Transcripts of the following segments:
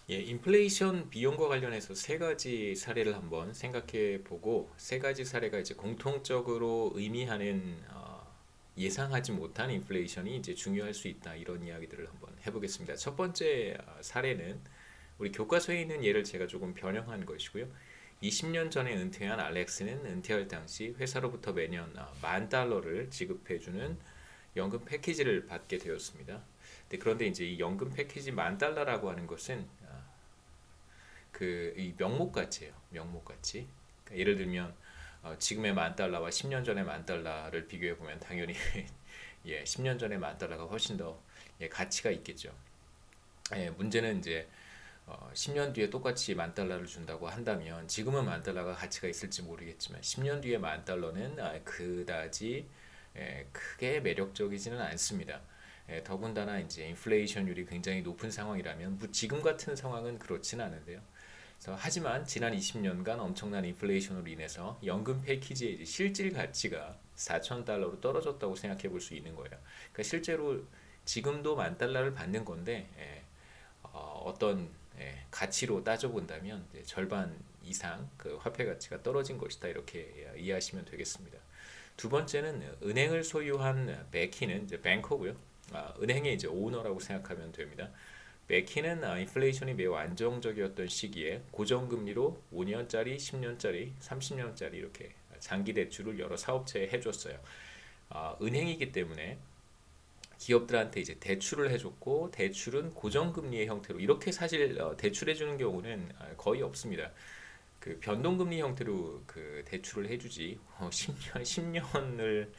예, 인플레이션 비용과 관련해서 세 가지 사례를 한번 생각해 보고 세 가지 사례가 이제 공통적으로 의미하는 예상하지 못한 인플레이션이 이제 중요할 수 있다 이런 이야기들을 한번 해보겠습니다. 첫 번째 사례는 우리 교과서에 있는 예를 제가 조금 변형한 것이고요. 20년 전에 은퇴한 알렉스는 은퇴할 당시 회사로부터 매년 10,000달러를 지급해주는 연금 패키지를 받게 되었습니다. 그런데 이제 이 연금 패키지 10,000달러라고 하는 것은 이 명목가치예요. 명목가치. 그러니까 예를 들면 지금의 10,000달러와 10년 전의 10,000달러를 비교해 보면 당연히 예, 10년 전의 10,000달러가 훨씬 더 예, 가치가 있겠죠. 예, 문제는 이제 10년 뒤에 똑같이 10,000달러를 준다고 한다면 지금은 10,000달러가 가치가 있을지 모르겠지만 10년 뒤에 10,000달러는 그다지 크게 매력적이지는 않습니다. 더군다나 이제 인플레이션율이 굉장히 높은 상황이라면 지금 같은 상황은 그렇진 않은데요. 하지만 지난 20년간 엄청난 인플레이션으로 인해서 연금 패키지의 이제 실질 가치가 4,000달러로 떨어졌다고 생각해 볼 수 있는 거예요. 그러니까 실제로 지금도 10,000달러를 받는 건데 어떤 가치로 따져본다면 절반 이상 그 화폐 가치가 떨어진 것이다 이렇게 이해하시면 되겠습니다. 두 번째는 은행을 소유한 베키는 이제 뱅커고요. 은행의 이제 오너라고 생각하면 됩니다. 베키는 인플레이션이 매우 안정적이었던 시기에 고정금리로 5년짜리, 10년짜리, 30년짜리 이렇게 장기 대출을 여러 사업체에 해줬어요. 은행이기 때문에 기업들한테 이제 대출을 해줬고 대출은 고정금리의 형태로 이렇게 사실 대출해주는 경우는 거의 없습니다. 그 변동금리 형태로 그 대출을 해주지 10년, 10년을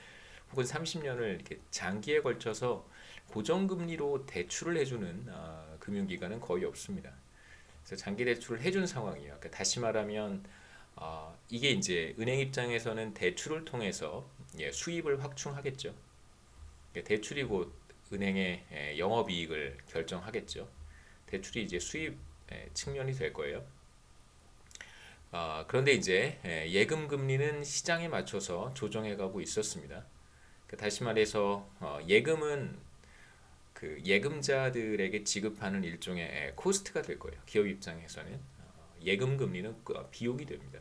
혹은 30년을 이렇게 장기에 걸쳐서 고정금리로 대출을 해주는 금융기관은 거의 없습니다. 그래서 장기 대출을 해준 상황이에요. 그러니까 다시 말하면 이게 이제 은행 입장에서는 대출을 통해서 예, 수입을 확충하겠죠. 그러니까 대출이 곧 은행의 영업이익을 결정하겠죠. 대출이 이제 수입 측면이 될 거예요. 그런데 이제 예금 금리는 시장에 맞춰서 조정해 가고 있었습니다. 다시 말해서 예금은 그 예금자들에게 지급하는 일종의 코스트가 될 거예요. 기업 입장에서는 예금 금리는 비용이 됩니다.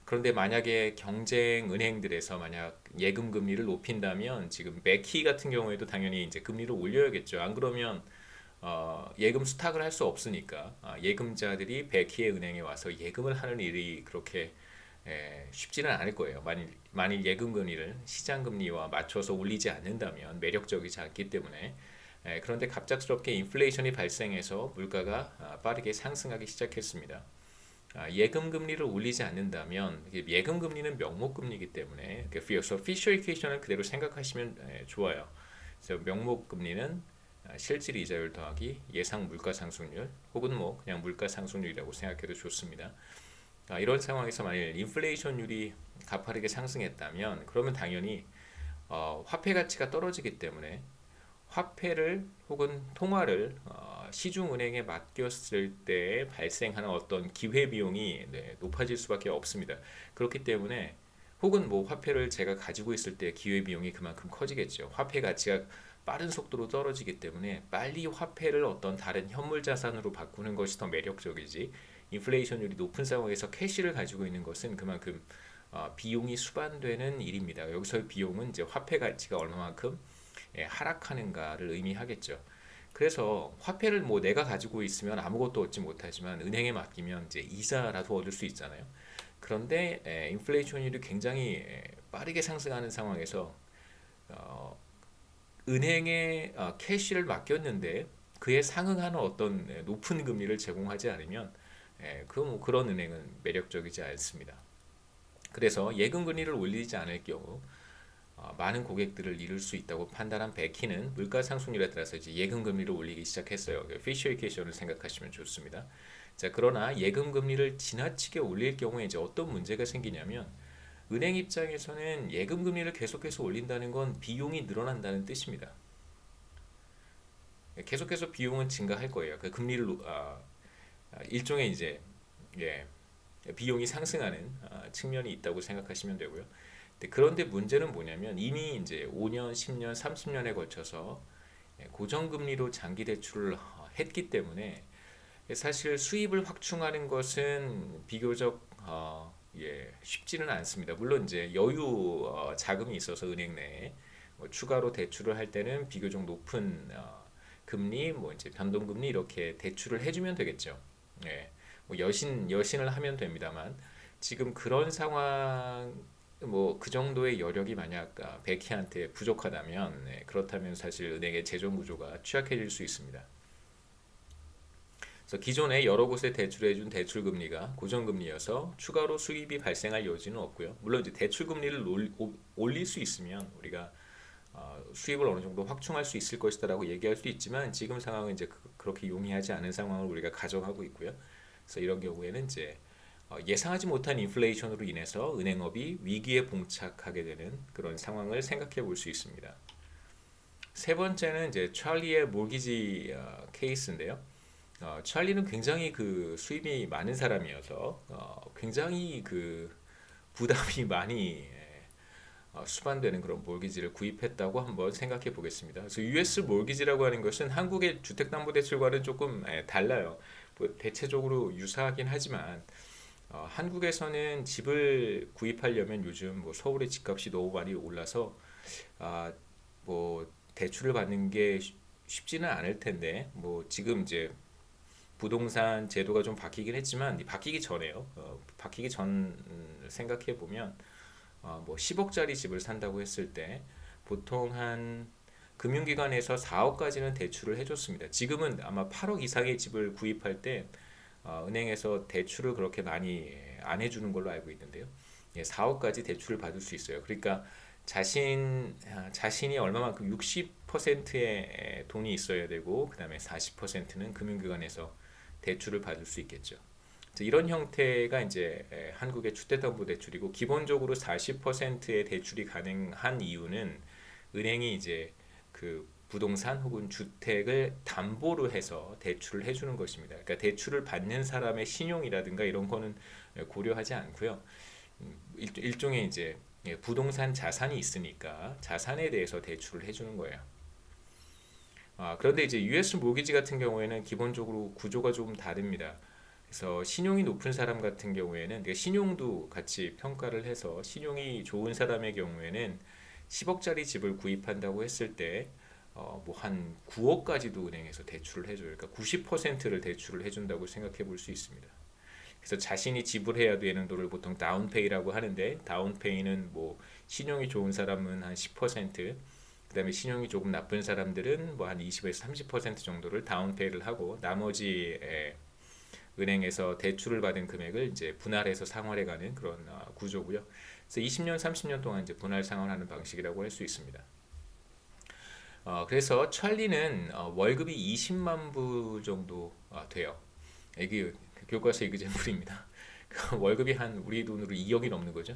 그런데 만약에 경쟁 은행들에서 만약 예금 금리를 높인다면 지금 매키 같은 경우에도 당연히 이제 금리를 올려야겠죠. 안 그러면 예금 수탁을 할 수 없으니까 예금자들이 베키의 은행에 와서 예금을 하는 일이 그렇게 쉽지는 않을 거예요. 만일 예금 금리를 시장 금리와 맞춰서 올리지 않는다면 매력적이지 않기 때문에 그런데 갑작스럽게 인플레이션이 발생해서 물가가 빠르게 상승하기 시작했습니다. 예금 금리를 올리지 않는다면 예금 금리는 명목 금리이기 때문에 그래서 피셔 이퀘이션을 그대로 생각하시면 좋아요. 그래서 명목 금리는 실질 이자율 더하기 예상 물가 상승률 혹은 뭐 그냥 물가 상승률이라고 생각해도 좋습니다. 이런 상황에서 만일 인플레이션율이 가파르게 상승했다면 그러면 당연히 화폐 가치가 떨어지기 때문에 화폐를 혹은 통화를 시중은행에 맡겼을 때 발생하는 어떤 기회비용이 높아질 수밖에 없습니다. 그렇기 때문에 혹은 뭐 화폐를 제가 가지고 있을 때 기회비용이 그만큼 커지겠죠. 화폐 가치가 빠른 속도로 떨어지기 때문에 빨리 화폐를 어떤 다른 현물 자산으로 바꾸는 것이 더 매력적이지 인플레이션율이 높은 상황에서 캐시를 가지고 있는 것은 그만큼 비용이 수반되는 일입니다. 여기서의 비용은 이제 화폐 가치가 얼마만큼 하락하는가를 의미하겠죠. 그래서 화폐를 뭐 내가 가지고 있으면 아무것도 얻지 못하지만 은행에 맡기면 이제 이자라도 얻을 수 있잖아요. 그런데 인플레이션율이 굉장히 빠르게 상승하는 상황에서 어, 은행에 캐시를 맡겼는데 그에 상응하는 어떤 높은 금리를 제공하지 않으면 뭐 그런 은행은 매력적이지 않습니다. 그래서 예금 금리를 올리지 않을 경우 많은 고객들을 잃을 수 있다고 판단한 베키는 물가 상승률에 따라서 이제 예금 금리를 올리기 시작했어요. 피셔 이퀘이션을 생각하시면 좋습니다. 자, 그러나 예금 금리를 지나치게 올릴 경우에 이제 어떤 문제가 생기냐면 은행 입장에서는 예금 금리를 계속해서 올린다는 건 비용이 늘어난다는 뜻입니다. 계속해서 비용은 증가할 거예요. 그 금리를 일종의 이제 예, 비용이 상승하는 측면이 있다고 생각하시면 되고요. 그런데 문제는 뭐냐면 이미 이제 5년, 10년, 30년에 걸쳐서 고정금리로 장기 대출을 했기 때문에 사실 수입을 확충하는 것은 비교적 쉽지는 않습니다. 물론 이제 여유 자금이 있어서 은행 내에 뭐 추가로 대출을 할 때는 비교적 높은 금리, 뭐 이제 변동금리 이렇게 대출을 해주면 되겠죠. 예, 뭐 여신을 하면 됩니다만 지금 그런 상황 뭐 그 정도의 여력이 만약 백희한테 부족하다면 그렇다면 사실 은행의 재정 구조가 취약해질 수 있습니다. 그래서 기존에 여러 곳에 대출해준 대출 금리가 고정금리여서 추가로 수입이 발생할 여지는 없고요. 물론 이제 대출 금리를 올릴 수 있으면 우리가 수입을 어느 정도 확충할 수 있을 것이다라고 얘기할 수 있지만 지금 상황은 이제 그렇게 용이하지 않은 상황을 우리가 가정하고 있고요. 그래서 이런 경우에는 이제 예상하지 못한 인플레이션으로 인해서 은행업이 위기에 봉착하게 되는 그런 상황을 생각해 볼 수 있습니다. 세 번째는 이제 찰리의 몰기지 케이스인데요. 찰리는 굉장히 그 수입이 많은 사람이어서 굉장히 그 부담이 많이 수반되는 그런 몰기지를 구입했다고 한번 생각해 보겠습니다. 그래서 US 몰기지라고 하는 것은 한국의 주택담보대출과는 조금 달라요. 뭐 대체적으로 유사하긴 하지만 한국에서는 집을 구입하려면 요즘 뭐 서울의 집값이 너무 많이 올라서 뭐 대출을 받는 게 쉽지는 않을 텐데 뭐 지금 이제 부동산 제도가 좀 바뀌긴 했지만 바뀌기 전에요. 바뀌기 전 생각해 보면 뭐 10억짜리 집을 산다고 했을 때 보통 한 금융기관에서 4억까지는 대출을 해줬습니다. 지금은 아마 8억 이상의 집을 구입할 때 은행에서 대출을 그렇게 많이 안 해주는 걸로 알고 있는데요. 4억까지 대출을 받을 수 있어요. 그러니까 자신이 얼마만큼 60%의 돈이 있어야 되고 그다음에 40%는 금융기관에서 대출을 받을 수 있겠죠. 이런 형태가 이제 한국의 주택담보대출이고 기본적으로 40%의 대출이 가능한 이유는 은행이 이제 그 부동산 혹은 주택을 담보로 해서 대출을 해주는 것입니다. 그러니까 대출을 받는 사람의 신용이라든가 이런 거는 고려하지 않고요. 일종의 이제 부동산 자산이 있으니까 자산에 대해서 대출을 해주는 거예요. 그런데 이제 US 모기지 같은 경우에는 기본적으로 구조가 조금 다릅니다. 그래서 신용이 높은 사람 같은 경우에는 그러니까 신용도 같이 평가를 해서 신용이 좋은 사람의 경우에는 10억짜리 집을 구입한다고 했을 때 뭐 한 9억까지도 은행에서 대출을 해줘요. 그러니까 90%를 대출을 해준다고 생각해 볼 수 있습니다. 그래서 자신이 지불해야 되는 돈을 보통 다운페이라고 하는데 다운페이는 뭐 신용이 좋은 사람은 한 10%, 그다음에 신용이 조금 나쁜 사람들은 뭐 한 20에서 30% 정도를 다운페이를 하고 나머지 은행에서 대출을 받은 금액을 이제 분할해서 상환해가는 그런 구조고요. 그래서 20년, 30년 동안 이제 분할 상환하는 방식이라고 할 수 있습니다. 그래서 찰리는 월급이 20만 불 정도 돼요. 이게 교과서 이그제물입니다. 월급이 한 우리 돈으로 2억이 넘는 거죠.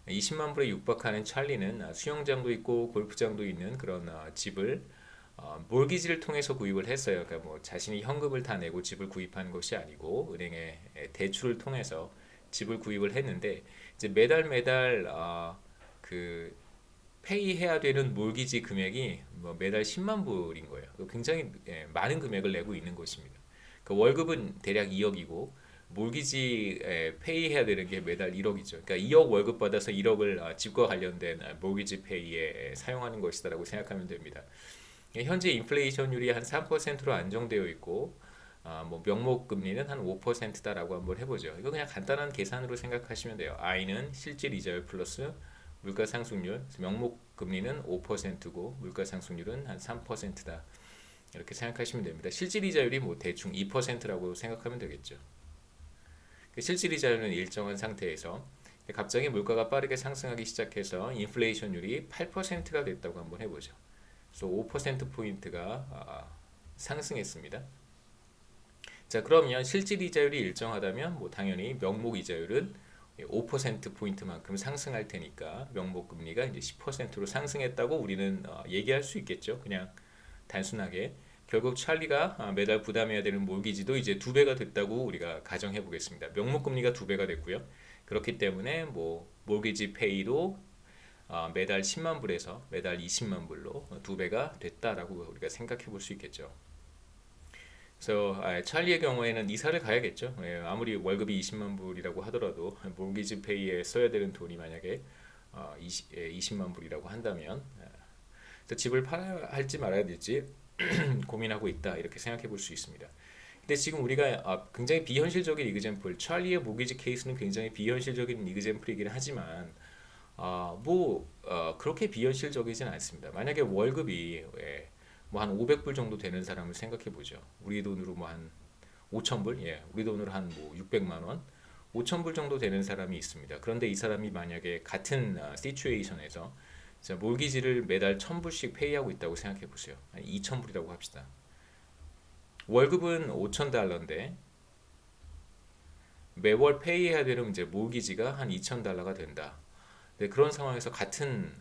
20만 불에 육박하는 찰리는 수영장도 있고 골프장도 있는 그런 집을 몰기지를 통해서 구입을 했어요. 그러니까 뭐 자신이 현금을 다 내고 집을 구입한 것이 아니고 은행의 대출을 통해서 집을 구입을 했는데 이제 매달 그 페이해야 되는 몰기지 금액이 뭐 매달 10만 불인 거예요. 굉장히 많은 금액을 내고 있는 것입니다. 그 월급은 대략 2억이고 몰기지 페이해야 되는 게 매달 1억이죠. 그러니까 2억 월급 받아서 1억을 집과 관련된 몰기지 페이에 사용하는 것이다라고 생각하면 됩니다. 현재 인플레이션율이 한 3%로 안정되어 있고 뭐 명목 금리는 한 5%다라고 한번 해보죠. 이거 그냥 간단한 계산으로 생각하시면 돼요. I는 실질 이자율 플러스 물가 상승률, 명목 금리는 5%고 물가 상승률은 한 3%다. 이렇게 생각하시면 됩니다. 실질 이자율이 뭐 대충 2%라고 생각하면 되겠죠. 실질 이자율은 일정한 상태에서 갑자기 물가가 빠르게 상승하기 시작해서 인플레이션율이 8%가 됐다고 한번 해보죠. 그래서 5%포인트가 상승했습니다. 자, 그러면 실질 이자율이 일정하다면 뭐 당연히 명목 이자율은 5%포인트만큼 상승할 테니까 명목 금리가 이제 10%로 상승했다고 우리는 얘기할 수 있겠죠. 그냥 단순하게 결국 찰리가 매달 부담해야 되는 몰기지도 이제 2배가 됐다고 우리가 가정해 보겠습니다. 명목 금리가 2배가 됐고요. 그렇기 때문에 뭐 몰기지 페이도 매달 10만 불에서 매달 20만 불로 두 배가 됐다라고 우리가 생각해 볼 수 있겠죠. 그래서 찰리의 경우에는 이사를 가야겠죠. 아무리 월급이 20만 불이라고 하더라도 몰기지 페이에 써야 되는 돈이 만약에 20만 불이라고 한다면 그래서 집을 팔아야 할지 말아야 될지 고민하고 있다 이렇게 생각해 볼 수 있습니다. 근데 지금 우리가 굉장히 비현실적인 이그젬플, 찰리의 모기지 케이스는 굉장히 비현실적인 이그젬플이긴 하지만 그렇게 비현실적이진 않습니다. 만약에 월급이 뭐 한 500불 정도 되는 사람을 생각해 보죠. 우리 돈으로 뭐 한 5,000불, 우리 돈으로 한 뭐 600만 원, 5,000불 정도 되는 사람이 있습니다. 그런데 이 사람이 만약에 같은 시츄에이션에서 몰기지를 매달 1,000불씩 페이하고 있다고 생각해 보세요. 2,000불이라고 합시다. 월급은 5,000달러인데 매월 페이해야 되는 이제 몰기지가 한 2,000달러가 된다. 네, 그런 상황에서 같은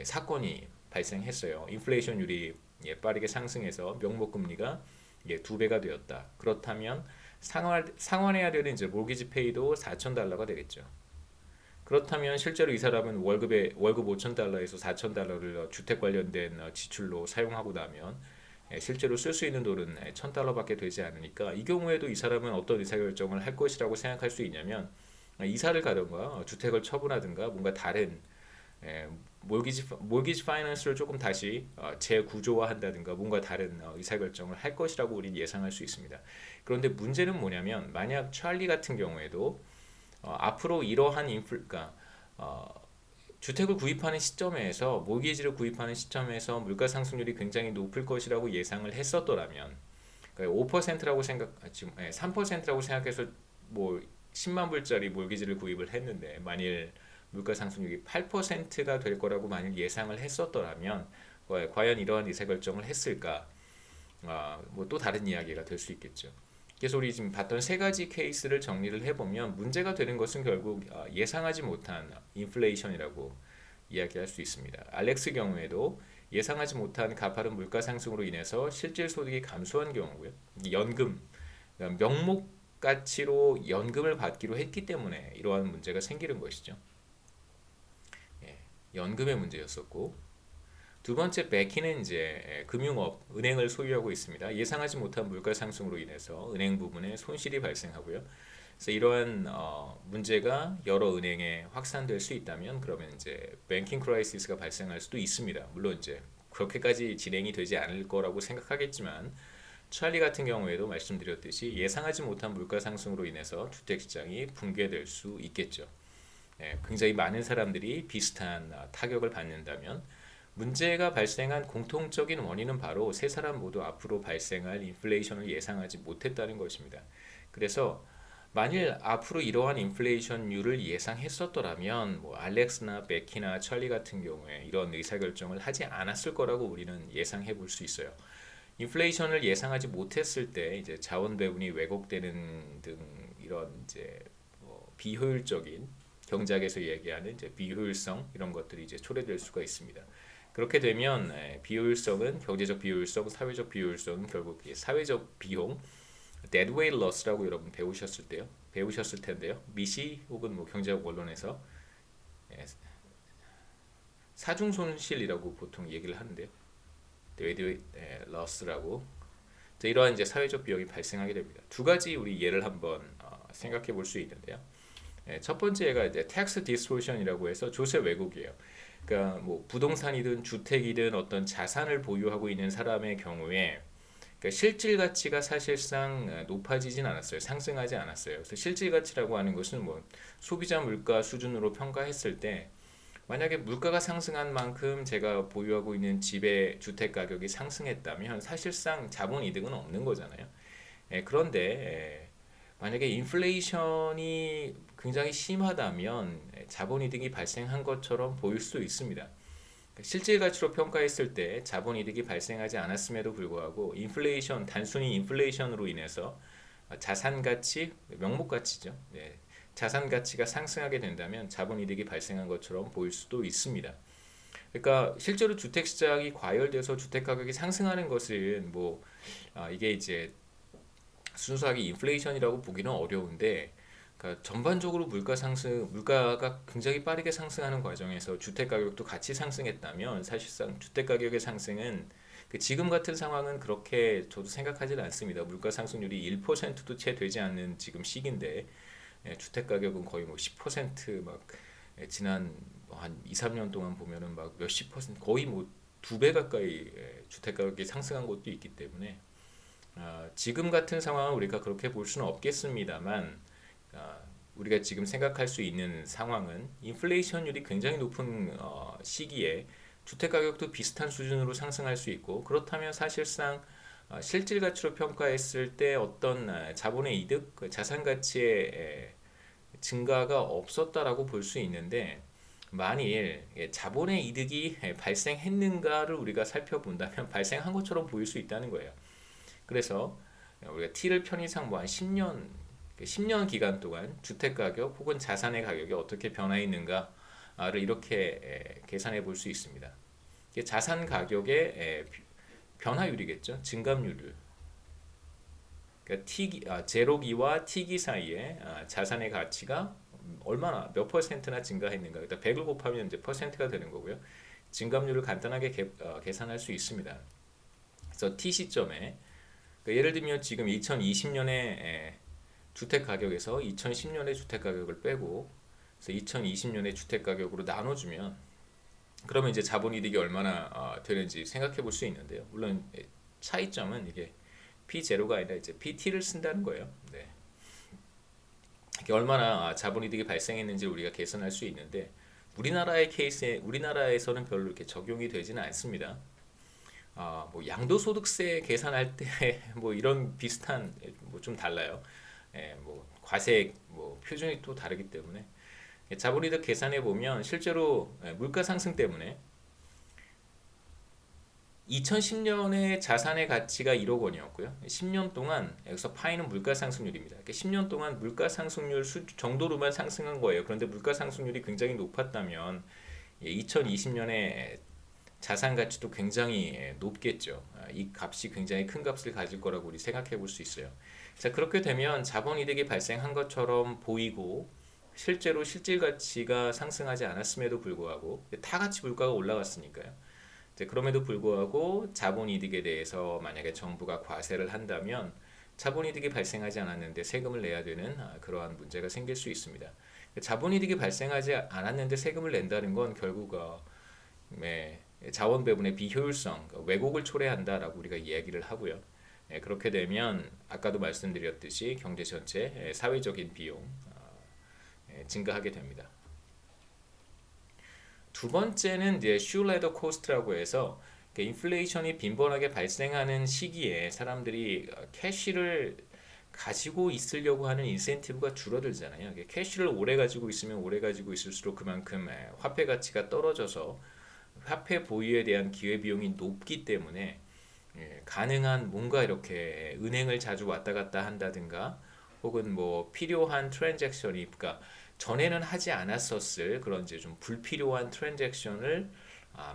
사건이 발생했어요. 인플레이션율이 빠르게 상승해서 명목금리가 두 배가 되었다. 그렇다면 상환해야 되는 이제 몰기지 페이도 4,000달러가 되겠죠. 그렇다면 실제로 이 사람은 월급 5,000달러에서 4,000달러를 주택 관련된 지출로 사용하고 나면 실제로 쓸 수 있는 돈은 1,000달러밖에 되지 않으니까 이 경우에도 이 사람은 어떤 의사결정을 할 것이라고 생각할 수 있냐면 이사를 가든가 주택을 처분하든가 뭔가 다른 몰기지 파이낸스를 조금 다시 재구조화한다든가 뭔가 다른 의사결정을 할 것이라고 우리는 예상할 수 있습니다. 그런데 문제는 뭐냐면 만약 찰리 같은 경우에도 앞으로 이러한 그러니까 주택을 구입하는 시점에서 몰기지를 구입하는 시점에서 물가 상승률이 굉장히 높을 것이라고 예상을 했었더라면 그러니까 5%라고 지금 3%라고 생각해서 뭐 10만 불짜리 몰기지를 구입을 했는데 만일 물가 상승률이 8%가 될 거라고 만일 예상을 했었더라면 과연 이러한 의사결정을 했을까? 뭐 또 다른 이야기가 될 수 있겠죠. 그래서 우리 지금 봤던 세 가지 케이스를 정리를 해보면 문제가 되는 것은 결국 예상하지 못한 인플레이션이라고 이야기할 수 있습니다. 알렉스 경우에도 예상하지 못한 가파른 물가 상승으로 인해서 실질 소득이 감소한 경우고요. 연금, 명목 가치로 연금을 받기로 했기 때문에 이러한 문제가 생기는 것이죠. 연금의 문제였었고 두 번째 베키는 이제 금융업, 은행을 소유하고 있습니다. 예상하지 못한 물가 상승으로 인해서 은행 부분에 손실이 발생하고요. 그래서 이러한 문제가 여러 은행에 확산될 수 있다면 그러면 이제 뱅킹 크라이시스가 발생할 수도 있습니다. 물론 이제 그렇게까지 진행이 되지 않을 거라고 생각하겠지만 찰리 같은 경우에도 말씀드렸듯이 예상하지 못한 물가 상승으로 인해서 주택 시장이 붕괴될 수 있겠죠. 굉장히 많은 사람들이 비슷한 타격을 받는다면 문제가 발생한 공통적인 원인은 바로 세 사람 모두 앞으로 발생할 인플레이션을 예상하지 못했다는 것입니다. 그래서 만일 앞으로 이러한 인플레이션율을 예상했었더라면 뭐 알렉스나 베키나 찰리 같은 경우에 이런 의사결정을 하지 않았을 거라고 우리는 예상해 볼 수 있어요. 인플레이션을 예상하지 못했을 때 이제 자원 배분이 왜곡되는 등 이런 이제 비효율적인 경제학에서 얘기하는 이제 비효율성 이런 것들이 이제 초래될 수가 있습니다. 그렇게 되면 비효율성은 경제적 비효율성, 사회적 비효율성은 결국 사회적 비용, deadweight loss라고 여러분 배우셨을 텐데요. 미시 혹은 뭐 경제학 원론에서 사중 손실이라고 보통 얘기를 하는데요. deadweight loss라고 이러한 이제 사회적 비용이 발생하게 됩니다. 두 가지 우리 예를 한번 생각해 볼 수 있는데요. 첫 번째가 이제 tax distortion이라고 해서 조세 왜곡이에요. 그러니까 뭐 부동산이든 주택이든 어떤 자산을 보유하고 있는 사람의 경우에 그러니까 실질 가치가 사실상 높아지진 않았어요. 상승하지 않았어요. 그래서 실질 가치라고 하는 것은 뭐 소비자 물가 수준으로 평가했을 때 만약에 물가가 상승한 만큼 제가 보유하고 있는 집의 주택 가격이 상승했다면 사실상 자본 이득은 없는 거잖아요. 그런데 만약에 인플레이션이 굉장히 심하다면 자본이득이 발생한 것처럼 보일 수도 있습니다. 실질 가치로 평가했을 때 자본이득이 발생하지 않았음에도 불구하고 단순히 인플레이션으로 인해서 자산 가치, 명목 가치죠. 자산 가치가 상승하게 된다면 자본이득이 발생한 것처럼 보일 수도 있습니다. 그러니까 실제로 주택 시장이 과열돼서 주택 가격이 상승하는 것은 이게 이제 순수하게 인플레이션이라고 보기는 어려운데 그러니까 전반적으로 물가가 굉장히 빠르게 상승하는 과정에서 주택 가격도 같이 상승했다면 사실상 주택 가격의 상승은 지금 같은 상황은 그렇게 저도 생각하지는 않습니다. 물가 상승률이 1%도 채 되지 않는 지금 시기인데 주택 가격은 거의 뭐 10%막 지난 한 2, 3년 동안 보면은 막 몇십 퍼센트 거의 뭐 2배 가까이 주택 가격이 상승한 곳도 있기 때문에 지금 같은 상황은 우리가 그렇게 볼 수는 없겠습니다만 우리가 지금 생각할 수 있는 상황은 인플레이션율이 굉장히 높은 시기에 주택 가격도 비슷한 수준으로 상승할 수 있고 그렇다면 사실상 실질 가치로 평가했을 때 어떤 자본의 이득, 자산 가치의 증가가 없었다라고 볼 수 있는데 만일 자본의 이득이 발생했는가를 우리가 살펴본다면 발생한 것처럼 보일 수 있다는 거예요. 그래서 우리가 T를 편의상 뭐 한 10년 기간 동안 주택 가격 혹은 자산의 가격이 어떻게 변화했는가를 이렇게 계산해 볼 수 있습니다. 자산 가격의 변화율이겠죠. 증감률을. 그러니까 제로기와 T기 사이에 자산의 가치가 얼마나 몇 퍼센트나 증가했는가. 일단 100을 곱하면 이제 퍼센트가 되는 거고요. 증감률을 간단하게 계산할 수 있습니다. 그래서 T 시점에 예를 들면 지금 2020년에 주택 가격에서 2010년의 주택 가격을 빼고 그래서 2020년의 주택 가격으로 나눠주면 그러면 이제 자본이득이 얼마나 되는지 생각해 볼 수 있는데요. 물론 차이점은 이게 P0가 아니라 이제 PT를 쓴다는 거예요. 네. 이게 얼마나 자본이득이 발생했는지 우리가 계산할 수 있는데 우리나라의 케이스에 우리나라에서는 별로 이렇게 적용이 되지는 않습니다. 뭐 양도소득세 계산할 때 뭐 이런 비슷한 뭐 좀 달라요. 뭐 과세 뭐 표준이 또 다르기 때문에 자본이득 계산해 보면 실제로 물가 상승 때문에 2010년에 자산의 가치가 1억 원이었고요. 10년 동안 여기서 파이는 물가 상승률입니다. 10년 동안 물가 상승률 정도로만 상승한 거예요. 그런데 물가 상승률이 굉장히 높았다면 2020년에 자산 가치도 굉장히 높겠죠. 이 값이 굉장히 큰 값을 가질 거라고 우리 생각해 볼 수 있어요. 자, 그렇게 되면 자본 이득이 발생한 것처럼 보이고 실제로 실질 가치가 상승하지 않았음에도 불구하고 타 가치 물가가 올라갔으니까요. 그럼에도 불구하고 자본 이득에 대해서 만약에 정부가 과세를 한다면 자본 이득이 발생하지 않았는데 세금을 내야 되는 그러한 문제가 생길 수 있습니다. 자본 이득이 발생하지 않았는데 세금을 낸다는 건 결국 자원 배분의 비효율성, 왜곡을 초래한다라고 우리가 이야기를 하고요. 그렇게 되면 아까도 말씀드렸듯이 경제 전체 사회적인 비용 증가하게 됩니다. 두 번째는 이제 슈레더 코스트라고 해서 인플레이션이 빈번하게 발생하는 시기에 사람들이 캐시를 가지고 있으려고 하는 인센티브가 줄어들잖아요. 캐시를 오래 가지고 있으면 오래 가지고 있을수록 그만큼 화폐 가치가 떨어져서 화폐 보유에 대한 기회비용이 높기 때문에 가능한 뭔가 이렇게 은행을 자주 왔다 갔다 한다든가 혹은 뭐 필요한 트랜잭션이 그러니까 전에는 하지 않았었을 그런 이제 좀 불필요한 트랜잭션을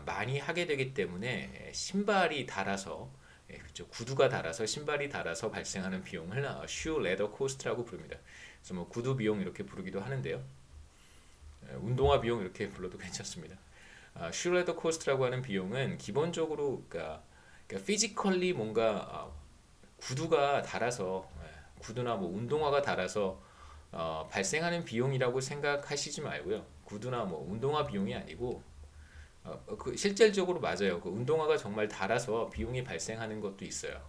많이 하게 되기 때문에 신발이 닳아서 그렇죠. 구두가 닳아서 신발이 닳아서 발생하는 비용을 슈 레더 코스트라고 부릅니다. 그래서 뭐 구두 비용 이렇게 부르기도 하는데요. 운동화 비용 이렇게 불러도 괜찮습니다. 슈 레더 코스트라고 하는 비용은 기본적으로 그러니까 피지컬리 뭔가 구두가 닳아서 구두나 뭐 운동화가 닳아서 발생하는 비용이라고 생각하시지 말고요. 구두나 뭐 운동화 비용이 아니고 실질적으로 맞아요. 그 운동화가 정말 닳아서 비용이 발생하는 것도 있어요.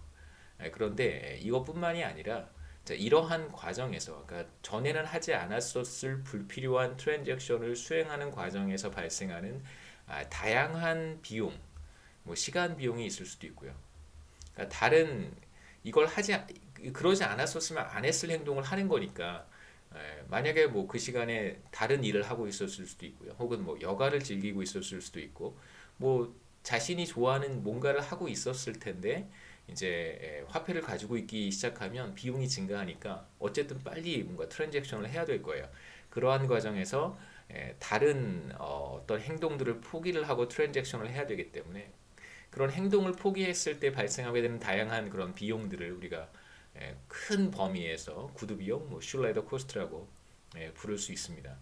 그런데 이것뿐만이 아니라 이러한 과정에서 그러니까 전에는 하지 않았었을 불필요한 트랜잭션을 수행하는 과정에서 발생하는 다양한 비용, 뭐 시간 비용이 있을 수도 있고요. 그러니까 다른 이걸 그러지 않았었으면 안 했을 행동을 하는 거니까 만약에 뭐 그 시간에 다른 일을 하고 있었을 수도 있고요. 혹은 뭐 여가를 즐기고 있었을 수도 있고 뭐 자신이 좋아하는 뭔가를 하고 있었을 텐데 이제 화폐를 가지고 있기 시작하면 비용이 증가하니까 어쨌든 빨리 뭔가 트랜잭션을 해야 될 거예요. 그러한 과정에서 다른 어떤 행동들을 포기를 하고 트랜잭션을 해야 되기 때문에 그런 행동을 포기했을 때 발생하게 되는 다양한 그런 비용들을 우리가 큰 범위에서 구두 비용, 뭐 슐레더 코스트라고 부를 수 있습니다.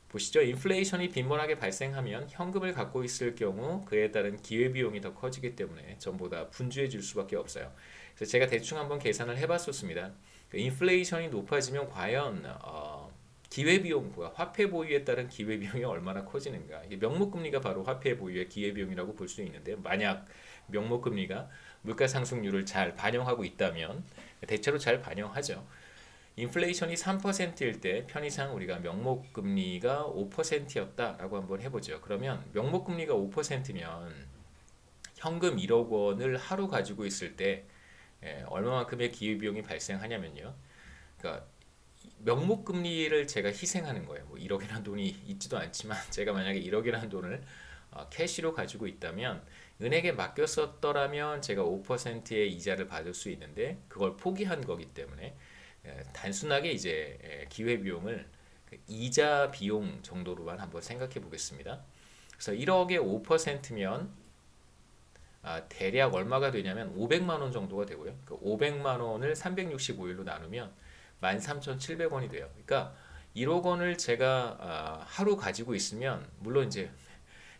보시죠. 인플레이션이 빈번하게 발생하면 현금을 갖고 있을 경우 그에 따른 기회비용이 더 커지기 때문에 전부 다 분주해질 수밖에 없어요. 그래서 제가 대충 한번 계산을 해봤었습니다. 그 인플레이션이 높아지면 과연 기회비용, 화폐 보유에 따른 기회비용이 얼마나 커지는가. 명목금리가 바로 화폐 보유의 기회비용이라고 볼 수 있는데, 만약 명목금리가 물가 상승률을 잘 반영하고 있다면, 대체로 잘 반영하죠. 인플레이션이 3%일 때 편의상 우리가 명목금리가 5%였다라고 한번 해보죠. 그러면 명목금리가 5%면 현금 1억 원을 하루 가지고 있을 때 얼마만큼의 기회비용이 발생하냐면요. 그러니까 명목금리를 제가 희생하는 거예요. 뭐 1억이라는 돈이 있지도 않지만 제가 만약에 1억이라는 돈을 캐시로 가지고 있다면 은행에 맡겼었더라면 제가 5%의 이자를 받을 수 있는데 그걸 포기한 거기 때문에 단순하게 이제 기회비용을 이자 비용 정도로만 한번 생각해 보겠습니다. 그래서 1억에 5%면 대략 얼마가 되냐면 500만 원 정도가 되고요. 그 500만 원을 365일로 나누면 13,700원이 돼요. 그러니까 1억 원을 제가 하루 가지고 있으면 물론 이제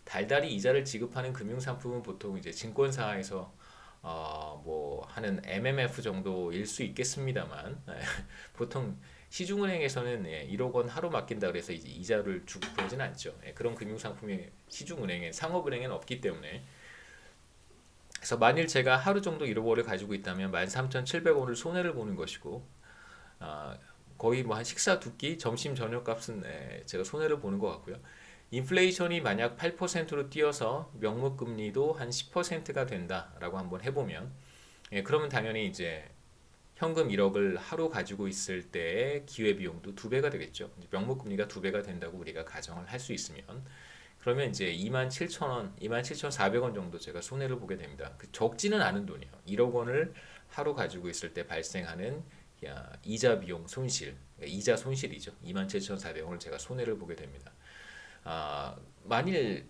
달달이 이자를 지급하는 금융상품은 보통 이제 증권사에서 뭐 하는 MMF 정도일 수 있겠습니다만 보통 시중은행에서는 1억 원 하루 맡긴다 그래서 이제 이자를 주고 그러진 않죠. 그런 금융상품이 시중은행에 상업은행에는 없기 때문에 그래서 만일 제가 하루 정도 1억 원을 가지고 있다면 13,700원을 손해를 보는 것이고 거의 뭐 한 식사 두 끼 점심 저녁 값은 제가 손해를 보는 것 같고요. 인플레이션이 만약 8%로 뛰어서 명목금리도 한 10%가 된다라고 한번 해보면 그러면 당연히 이제 현금 1억을 하루 가지고 있을 때의 기회비용도 2배가 되겠죠. 명목금리가 2배가 된다고 우리가 가정을 할 수 있으면 그러면 이제 27,000원, 27,400원 정도 제가 손해를 보게 됩니다. 적지는 않은 돈이에요. 1억 원을 하루 가지고 있을 때 발생하는 이자 비용 손실, 이자 손실이죠. 27,400원을 제가 손해를 보게 됩니다. 만일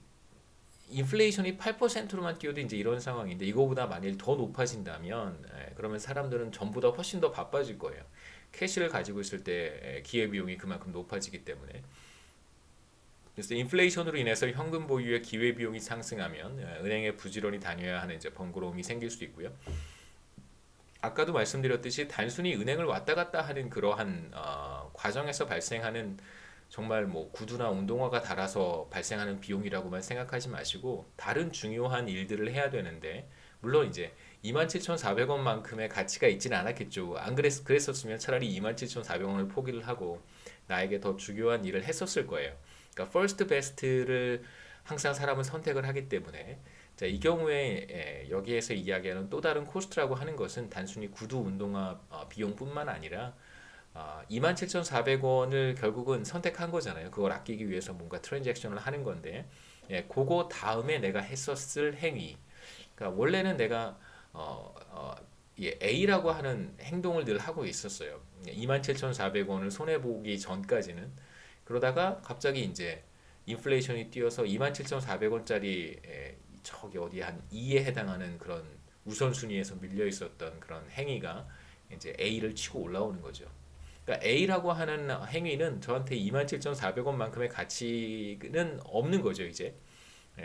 인플레이션이 8%로만 뛰어도 이제 이런 상황인데 이거보다 만일 더 높아진다면 그러면 사람들은 전부 다 훨씬 더 바빠질 거예요. 캐시를 가지고 있을 때 기회비용이 그만큼 높아지기 때문에 그래서 인플레이션으로 인해서 현금 보유의 기회비용이 상승하면 은행에 부지런히 다녀야 하는 이제 번거로움이 생길 수 있고요. 아까도 말씀드렸듯이 단순히 은행을 왔다 갔다 하는 그러한 과정에서 발생하는 정말 뭐 구두나 운동화가 달아서 발생하는 비용이라고만 생각하지 마시고 다른 중요한 일들을 해야 되는데 물론 이제 27,400원만큼의 가치가 있지는 않았겠죠. 안 그랬었으면 차라리 27,400원을 포기를 하고 나에게 더 중요한 일을 했었을 거예요. 그러니까 first best를 항상 사람은 선택을 하기 때문에 자, 이 경우에 여기에서 이야기하는 또 다른 코스트라고 하는 것은 단순히 구두 운동화 비용뿐만 아니라 27,400원을 결국은 선택한 거잖아요. 그걸 아끼기 위해서 뭔가 트랜잭션을 하는 건데 그거 다음에 내가 했었을 행위 그러니까 원래는 내가 A라고 하는 행동을 늘 하고 있었어요. 27,400원을 손해보기 전까지는 그러다가 갑자기 이제 인플레이션이 뛰어서 27,400원짜리 저기 어디 한 2에 해당하는 그런 우선순위에서 밀려 있었던 그런 행위가 이제 A를 치고 올라오는 거죠. 그러니까 A라고 하는 행위는 저한테 27,400원만큼의 가치는 없는 거죠, 이제.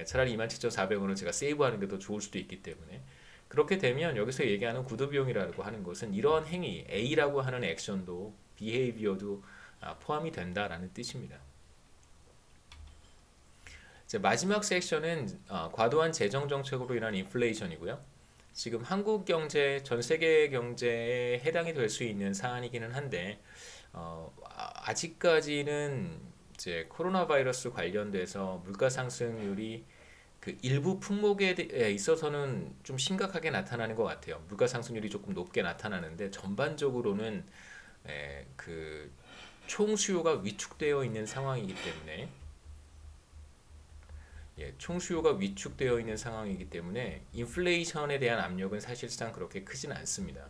차라리 27,400원을 제가 세이브하는 게 더 좋을 수도 있기 때문에. 그렇게 되면 여기서 얘기하는 구두비용이라고 하는 것은 이러한 행위, A라고 하는 액션도, 비헤이비어도 포함이 된다라는 뜻입니다. 이제 마지막 섹션은 과도한 재정 정책으로 인한 인플레이션이고요. 지금 한국 경제, 전 세계 경제에 해당이 될 수 있는 사안이기는 한데 아직까지는 이제 코로나 바이러스 관련돼서 물가 상승률이 그 일부 품목에 있어서는 좀 심각하게 나타나는 것 같아요. 물가 상승률이 조금 높게 나타나는데 전반적으로는 그 총수요가 위축되어 있는 상황이기 때문에 총수요가 위축되어 있는 상황이기 때문에 인플레이션에 대한 압력은 사실상 그렇게 크진 않습니다.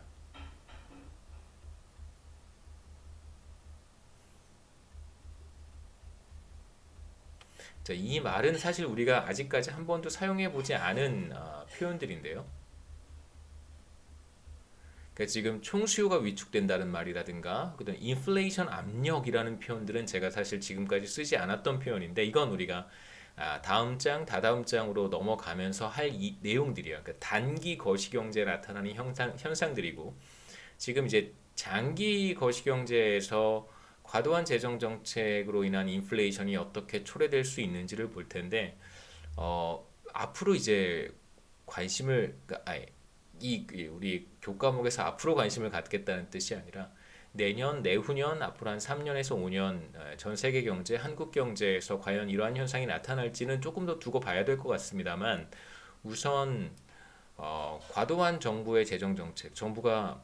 자, 이 말은 사실 우리가 아직까지 한 번도 사용해 보지 않은 표현들인데요. 그러니까 지금 총수요가 위축된다는 말이라든가 그다음 인플레이션 압력이라는 표현들은 제가 사실 지금까지 쓰지 않았던 표현인데 이건 우리가 다음 장, 다다음 장으로 넘어가면서 할 이 내용들이에요. 그러니까 단기 거시경제에 나타나는 현상들이고 지금 이제 장기 거시경제에서 과도한 재정 정책으로 인한 인플레이션이 어떻게 초래될 수 있는지를 볼 텐데 앞으로 이제 관심을 우리 교과목에서 앞으로 관심을 갖겠다는 뜻이 아니라 내년, 내후년, 앞으로 한 3년에서 5년 전 세계 경제, 한국 경제에서 과연 이러한 현상이 나타날지는 조금 더 두고 봐야 될 것 같습니다만 우선 과도한 정부의 재정 정책, 정부가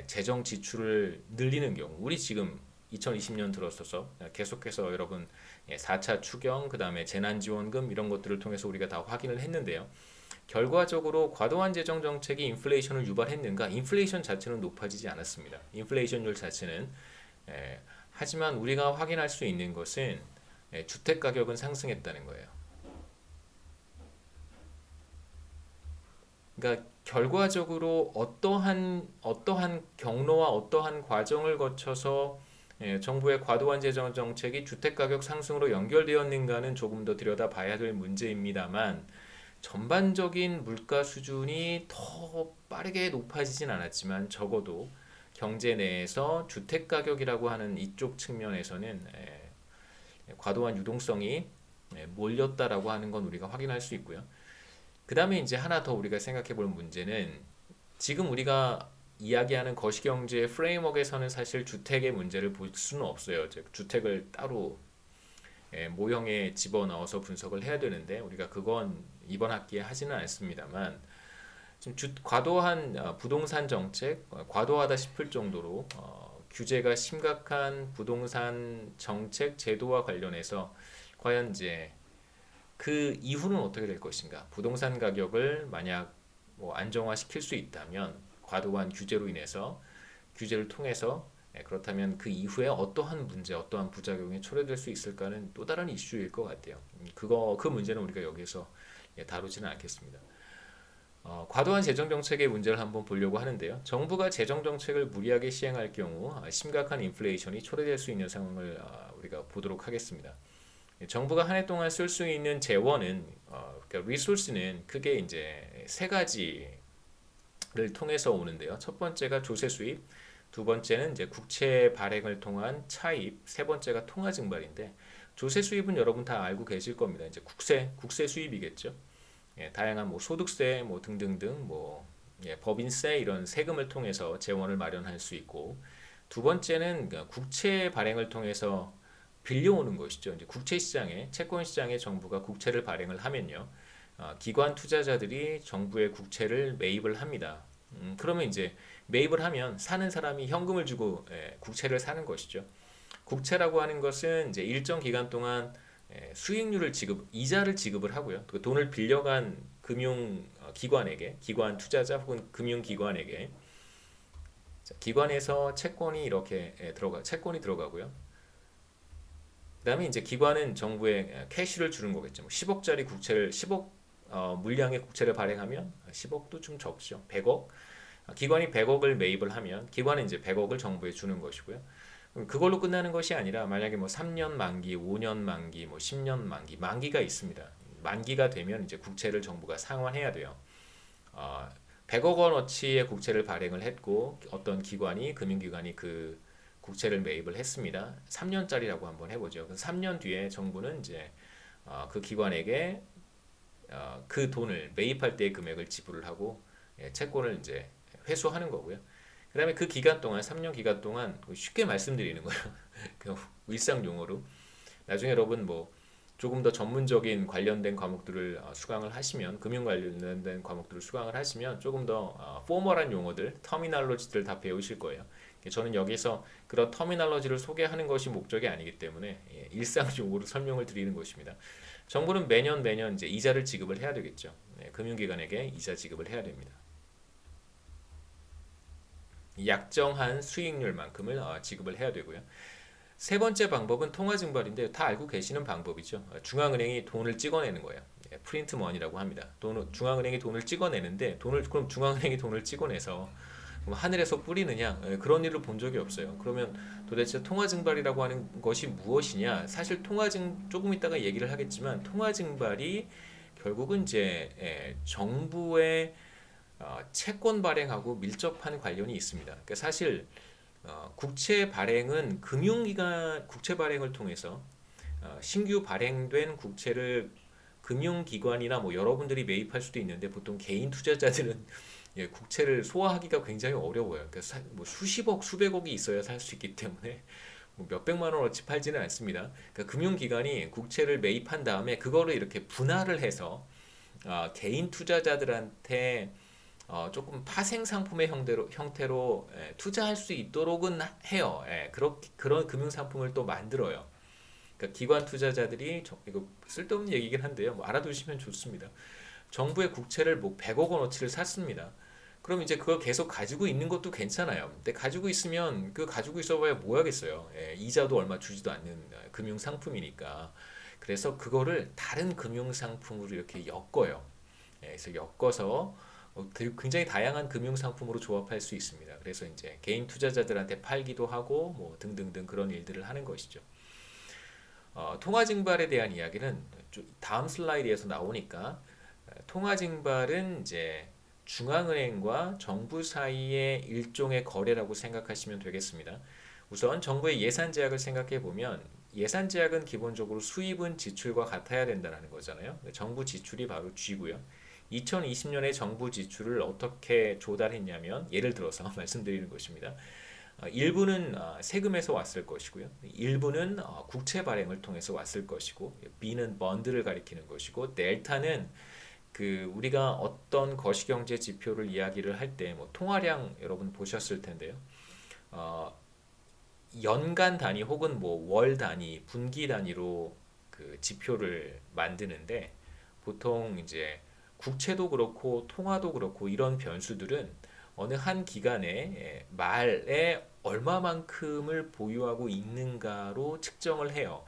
재정 지출을 늘리는 경우 우리 지금 2020년 들어서서 계속해서 여러분 4차 추경, 그 다음에 재난지원금 이런 것들을 통해서 우리가 다 확인을 했는데요. 결과적으로 과도한 재정 정책이 인플레이션을 유발했는가? 인플레이션 자체는 높아지지 않았습니다. 인플레이션율 자체는 하지만 우리가 확인할 수 있는 것은 주택 가격은 상승했다는 거예요. 그러니까 결과적으로 어떠한 경로와 어떠한 과정을 거쳐서 정부의 과도한 재정 정책이 주택 가격 상승으로 연결되었는가는 조금 더 들여다봐야 될 문제입니다만 전반적인 물가 수준이 더 빠르게 높아지진 않았지만 적어도 경제 내에서 주택 가격이라고 하는 이쪽 측면에서는 과도한 유동성이 몰렸다라고 하는 건 우리가 확인할 수 있고요. 그 다음에 이제 하나 더 우리가 생각해 볼 문제는 지금 우리가 이야기하는 거시경제 프레임워크에서는 사실 주택의 문제를 볼 수는 없어요. 즉 주택을 따로 모형에 집어넣어서 분석을 해야 되는데 우리가 그건 이번 학기에 하지는 않습니다만 좀 과도한 부동산 정책, 과도하다 싶을 정도로 규제가 심각한 부동산 정책 제도와 관련해서 과연 이제 그 이후는 어떻게 될 것인가? 부동산 가격을 만약 뭐 안정화시킬 수 있다면 과도한 규제로 인해서 규제를 통해서 그렇다면 그 이후에 어떠한 문제, 어떠한 부작용이 초래될 수 있을까는 또 다른 이슈일 것 같아요. 그 문제는 우리가 여기서 다루지는 않겠습니다. 과도한 재정 정책의 문제를 한번 보려고 하는데요. 정부가 재정 정책을 무리하게 시행할 경우 심각한 인플레이션이 초래될 수 있는 상황을 우리가 보도록 하겠습니다. 정부가 한 해 동안 쓸 수 있는 재원은 그러니까 리소스는 크게 이제 세 가지를 통해서 오는데요. 첫 번째가 조세 수입, 두 번째는 이제 국채 발행을 통한 차입, 세 번째가 통화 증발인데 조세 수입은 여러분 다 알고 계실 겁니다. 이제 국세 수입이겠죠. 다양한 뭐 소득세 뭐 등등등 뭐 법인세 이런 세금을 통해서 재원을 마련할 수 있고 두 번째는 국채 발행을 통해서 빌려오는 것이죠. 이제 국채 시장에 채권 시장에 정부가 국채를 발행을 하면요, 기관 투자자들이 정부의 국채를 매입을 합니다. 그러면 이제 매입을 하면 사는 사람이 현금을 주고 국채를 사는 것이죠. 국채라고 하는 것은 이제 일정 기간 동안 이자를 지급을 하고요. 그 돈을 빌려간 금융 기관에게, 기관 투자자 혹은 금융 기관에게 기관에서 채권이 들어가고요. 그다음에 이제 기관은 정부에 캐시를 주는 거겠죠. 10억짜리 국채를 10억 물량의 국채를 발행하면 10억도 좀 적죠. 100억. 기관이 100억을 매입을 하면 기관은 이제 100억을 정부에 주는 것이고요. 그걸로 끝나는 것이 아니라 만약에 뭐 3년 만기, 5년 만기, 뭐 10년 만기가 있습니다. 만기가 되면 이제 국채를 정부가 상환해야 돼요. 100억 원어치의 국채를 발행을 했고 어떤 금융기관이 그 국채를 매입을 했습니다. 3년짜리라고 한번 해보죠. 3년 뒤에 정부는 이제 그 기관에게 그 돈을 매입할 때의 금액을 지불을 하고 채권을 이제 회수하는 거고요. 그다음에 그 기간 동안 3년 기간 동안 쉽게 말씀드리는 거예요. 그 일상 용어로 나중에 여러분 뭐 조금 더 전문적인 관련된 과목들을 수강을 하시면 금융 관련된 과목들을 수강을 하시면 조금 더 포멀한 용어들, 터미널로지들 다 배우실 거예요. 저는 여기서 그런 터미널로지를 소개하는 것이 목적이 아니기 때문에 일상 용어로 설명을 드리는 것입니다. 정부는 매년 이제 이자를 지급을 해야 되겠죠. 금융기관에게 이자 지급을 해야 됩니다. 약정한 수익률만큼을 지급을 해야 되고요. 세 번째 방법은 통화 증발인데 다 알고 계시는 방법이죠. 중앙은행이 돈을 찍어내는 거예요. 프린트 머니라고 합니다. 중앙은행이 돈을 찍어내는데 그럼 중앙은행이 돈을 찍어내서 그럼 하늘에서 뿌리느냐? 그런 일을 본 적이 없어요. 그러면 도대체 통화 증발이라고 하는 것이 무엇이냐? 사실 조금 이따가 얘기를 하겠지만 통화 증발이 결국은 이제 정부의 채권 발행하고 밀접한 관련이 있습니다. 그러니까 사실 국채 발행은 금융기관 국채 발행을 통해서 신규 발행된 국채를 금융기관이나 뭐 여러분들이 매입할 수도 있는데 보통 개인 투자자들은 국채를 소화하기가 굉장히 어려워요. 그러니까 뭐 수십억, 수백억이 있어야 살 수 있기 때문에 뭐 몇백만 원어치 팔지는 않습니다. 그러니까 금융기관이 국채를 매입한 다음에 그거를 이렇게 분할을 해서 개인 투자자들한테 조금 파생 상품의 형태로 투자할 수 있도록은 해요. 그런 금융 상품을 또 만들어요. 그러니까 기관 투자자들이 이거 쓸데없는 얘기긴 한데요. 뭐 알아두시면 좋습니다. 정부의 국채를 뭐 100억 원어치를 샀습니다. 그럼 이제 그걸 계속 가지고 있는 것도 괜찮아요. 근데 가지고 있으면 그 가지고 있어봐야 뭐 하겠어요. 이자도 얼마 주지도 않는 금융 상품이니까. 그래서 그거를 다른 금융 상품으로 이렇게 엮어요. 그래서 엮어서 굉장히 다양한 금융 상품으로 조합할 수 있습니다. 그래서 이제 개인 투자자들한테 팔기도 하고 뭐 등등등 그런 일들을 하는 것이죠. 통화 증발에 대한 이야기는 다음 슬라이드에서 나오니까 통화 증발은 이제 중앙은행과 정부 사이의 일종의 거래라고 생각하시면 되겠습니다. 우선 정부의 예산 제약을 생각해 보면 예산 제약은 기본적으로 수입은 지출과 같아야 된다는 거잖아요. 정부 지출이 바로 G고요. 2020년에 정부 지출을 어떻게 조달했냐면 예를 들어서 말씀드리는 것입니다. 일부는 세금에서 왔을 것이고요. 일부는 국채 발행을 통해서 왔을 것이고 B는 번드를 가리키는 것이고 델타는 그 우리가 어떤 거시경제 지표를 이야기를 할 때 뭐 통화량 여러분 보셨을 텐데요. 어, 연간 단위 혹은 뭐 월 단위, 분기 단위로 그 지표를 만드는데 보통 이제 국채도 그렇고 통화도 그렇고 이런 변수들은 어느 한 기간에 말에 얼마만큼을 보유하고 있는가로 측정을 해요.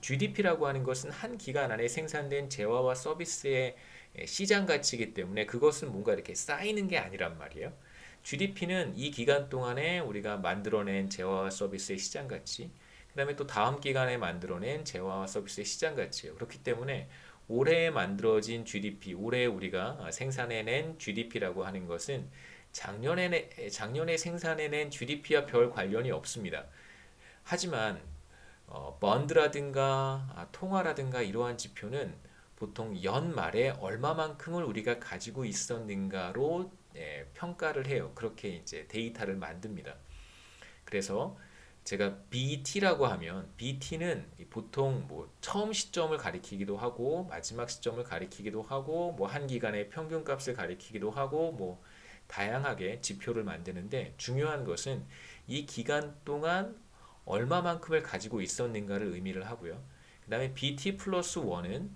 GDP라고 하는 것은 한 기간 안에 생산된 재화와 서비스의 시장 가치이기 때문에 그것은 뭔가 이렇게 쌓이는 게 아니란 말이에요. GDP는 이 기간 동안에 우리가 만들어낸 재화와 서비스의 시장 가치, 그 다음에 또 다음 기간에 만들어낸 재화와 서비스의 시장 가치예요. 그렇기 때문에 올해 만들어진 GDP, 올해 우리가 생산해낸 GDP라고 하는 것은 작년에 생산해낸 GDP와 별 관련이 없습니다. 하지만 번드라든가 통화라든가 이러한 지표는 보통 연말에 얼마만큼을 우리가 가지고 있었는가로 평가를 해요. 그렇게 이제 데이터를 만듭니다. 그래서 제가 BT라고 하면 BT는 보통 뭐 처음 시점을 가리키기도 하고 마지막 시점을 가리키기도 하고 뭐 한 기간의 평균값을 가리키기도 하고 뭐 다양하게 지표를 만드는데 중요한 것은 이 기간 동안 얼마만큼을 가지고 있었는가를 의미를 하고요. 그 다음에 BT 플러스 1은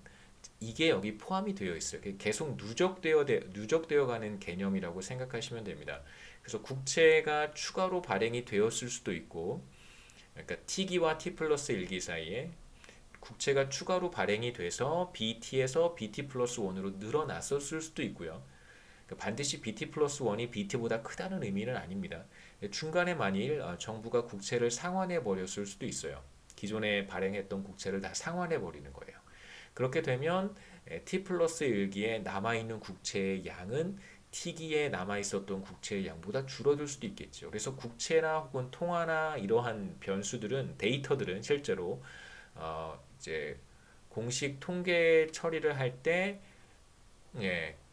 이게 여기 포함이 되어 있어요. 계속 누적되어 가는 개념이라고 생각하시면 됩니다. 그래서 국채가 추가로 발행이 되었을 수도 있고, 그러니까 T기와 T 플러스 1기 사이에 국채가 추가로 발행이 돼서 BT에서 BT 플러스 1으로 늘어났었을 수도 있고요. 반드시 BT 플러스 1이 BT보다 크다는 의미는 아닙니다. 중간에 만일 정부가 국채를 상환해 버렸을 수도 있어요. 기존에 발행했던 국채를 다 상환해 버리는 거예요. 그렇게 되면 T 플러스 1기에 남아있는 국채의 양은 T기에 남아있었던 국채의 양보다 줄어들 수도 있겠죠. 그래서 국채나 혹은 통화나 이러한 변수들은 데이터들은 실제로 이제 공식 통계 처리를 할 때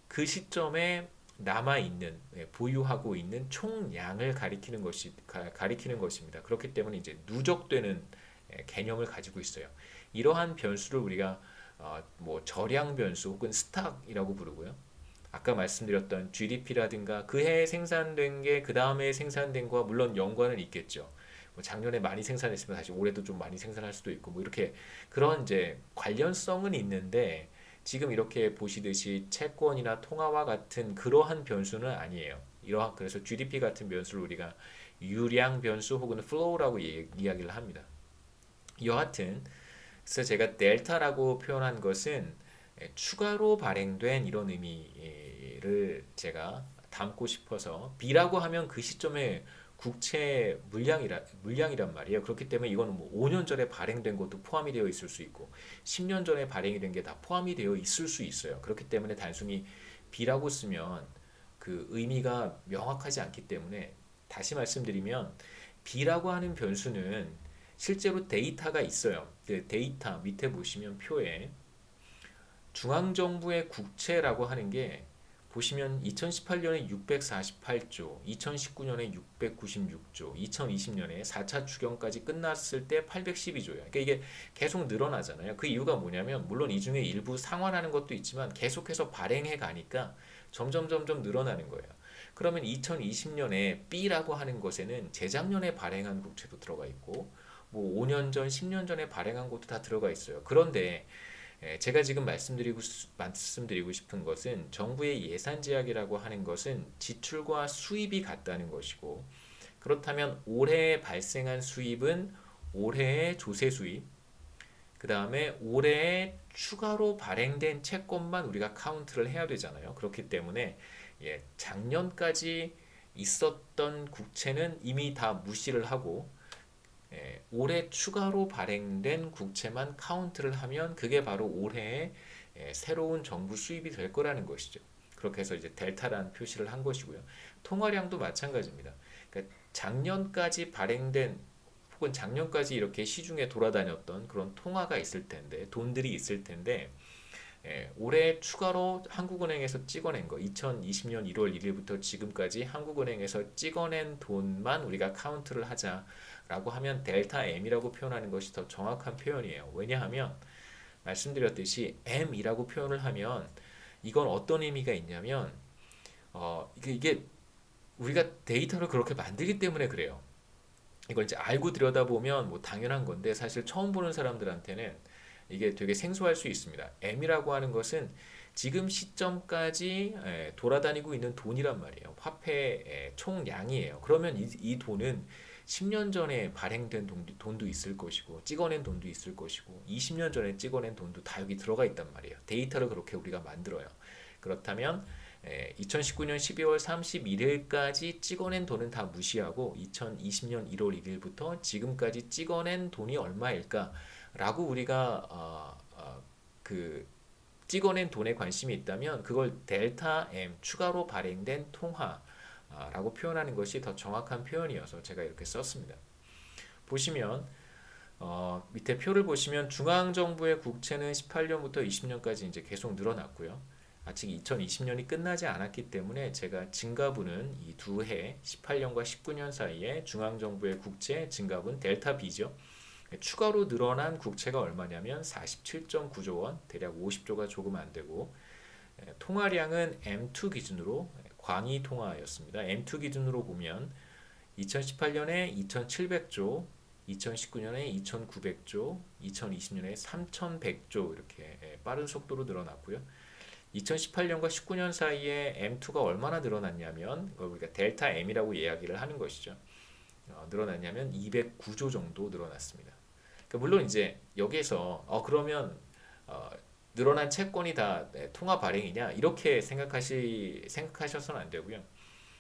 그 시점에 남아 있는 보유하고 있는 총량을 가리키는 것입니다. 그렇기 때문에 이제 누적되는 개념을 가지고 있어요. 이러한 변수를 우리가 뭐 저량 변수 혹은 스탁이라고 부르고요. 아까 말씀드렸던 GDP라든가 그 해에 생산된 게 그 다음에 생산된 거와 물론 연관은 있겠죠. 뭐 작년에 많이 생산했으면 다시 올해도 좀 많이 생산할 수도 있고 뭐 이렇게 그런 이제 관련성은 있는데 지금 이렇게 보시듯이 채권이나 통화와 같은 그러한 변수는 아니에요. 그래서 GDP 같은 변수를 우리가 유량 변수 혹은 flow라고 이야기를 합니다. 여하튼 그래서 제가 델타라고 표현한 것은 추가로 발행된 이런 의미를 제가 담고 싶어서 B라고 하면 그 시점에 국채 물량이란 말이에요. 그렇기 때문에 이거는 뭐 5년 전에 발행된 것도 포함이 되어 있을 수 있고 10년 전에 발행이 된 게 다 포함이 되어 있을 수 있어요. 그렇기 때문에 단순히 B라고 쓰면 그 의미가 명확하지 않기 때문에 다시 말씀드리면 B라고 하는 변수는 실제로 데이터가 있어요. 그 데이터 밑에 보시면 표에 중앙정부의 국채라고 하는 게 보시면 2018년에 648조, 2019년에 696조, 2020년에 4차 추경까지 끝났을 때 812조예요. 그러니까 이게 계속 늘어나잖아요. 그 이유가 뭐냐면 물론 이 중에 일부 상환하는 것도 있지만 계속해서 발행해 가니까 점점 늘어나는 거예요. 그러면 2020년에 B라고 하는 것에는 재작년에 발행한 국채도 들어가 있고 뭐 5년 전, 10년 전에 발행한 것도 다 들어가 있어요. 그런데 제가 지금 말씀드리고 싶은 것은 정부의 예산 제약이라고 하는 것은 지출과 수입이 같다는 것이고 그렇다면 올해 발생한 수입은 올해의 조세 수입 그 다음에 올해 추가로 발행된 채권만 우리가 카운트를 해야 되잖아요. 그렇기 때문에 작년까지 있었던 국채는 이미 다 무시를 하고 올해 추가로 발행된 국채만 카운트를 하면 그게 바로 올해의 새로운 정부 수입이 될 거라는 것이죠. 그렇게 해서 이제 델타라는 표시를 한 것이고요. 통화량도 마찬가지입니다. 그러니까 작년까지 발행된 혹은 작년까지 이렇게 시중에 돌아다녔던 그런 통화가 있을 텐데 돈들이 있을 텐데 올해 추가로 한국은행에서 찍어낸 거 2020년 1월 1일부터 지금까지 한국은행에서 찍어낸 돈만 우리가 카운트를 하자라고 하면 델타 M이라고 표현하는 것이 더 정확한 표현이에요. 왜냐하면 말씀드렸듯이 M이라고 표현을 하면 이건 어떤 의미가 있냐면 이게 우리가 데이터를 그렇게 만들기 때문에 그래요. 이걸 이제 알고 들여다보면 뭐 당연한 건데 사실 처음 보는 사람들한테는 이게 되게 생소할 수 있습니다. M이라고 하는 것은 지금 시점까지 돌아다니고 있는 돈이란 말이에요. 화폐의 총량이에요. 그러면 이 돈은 10년 전에 발행된 돈도 있을 것이고 찍어낸 돈도 있을 것이고 20년 전에 찍어낸 돈도 다 여기 들어가 있단 말이에요. 데이터를 그렇게 우리가 만들어요. 그렇다면 2019년 12월 31일까지 찍어낸 돈은 다 무시하고 2020년 1월 1일부터 지금까지 찍어낸 돈이 얼마일까? 라고 우리가 그 찍어낸 돈에 관심이 있다면 그걸 델타 M 추가로 발행된 통화라고 표현하는 것이 더 정확한 표현이어서 제가 이렇게 썼습니다. 보시면 밑에 표를 보시면 중앙정부의 국채는 18년부터 20년까지 이제 계속 늘어났고요. 아직 2020년이 끝나지 않았기 때문에 제가 증가분은 이 두 해 18년과 19년 사이에 중앙정부의 국채 증가분 델타 B죠. 추가로 늘어난 국채가 얼마냐면 47.9조 원, 대략 50조가 조금 안 되고 통화량은 M2 기준으로 광의 통화였습니다. M2 기준으로 보면 2018년에 2,700조, 2019년에 2,900조, 2020년에 3,100조 이렇게 빠른 속도로 늘어났고요. 2018년과 19년 사이에 M2가 얼마나 늘어났냐면 우리가 델타 M이라고 이야기를 하는 것이죠. 늘어났냐면 209조 정도 늘어났습니다. 그러니까 물론 이제 여기에서 그러면 늘어난 채권이 다 통화 발행이냐 이렇게 생각하셔서는 안 되고요.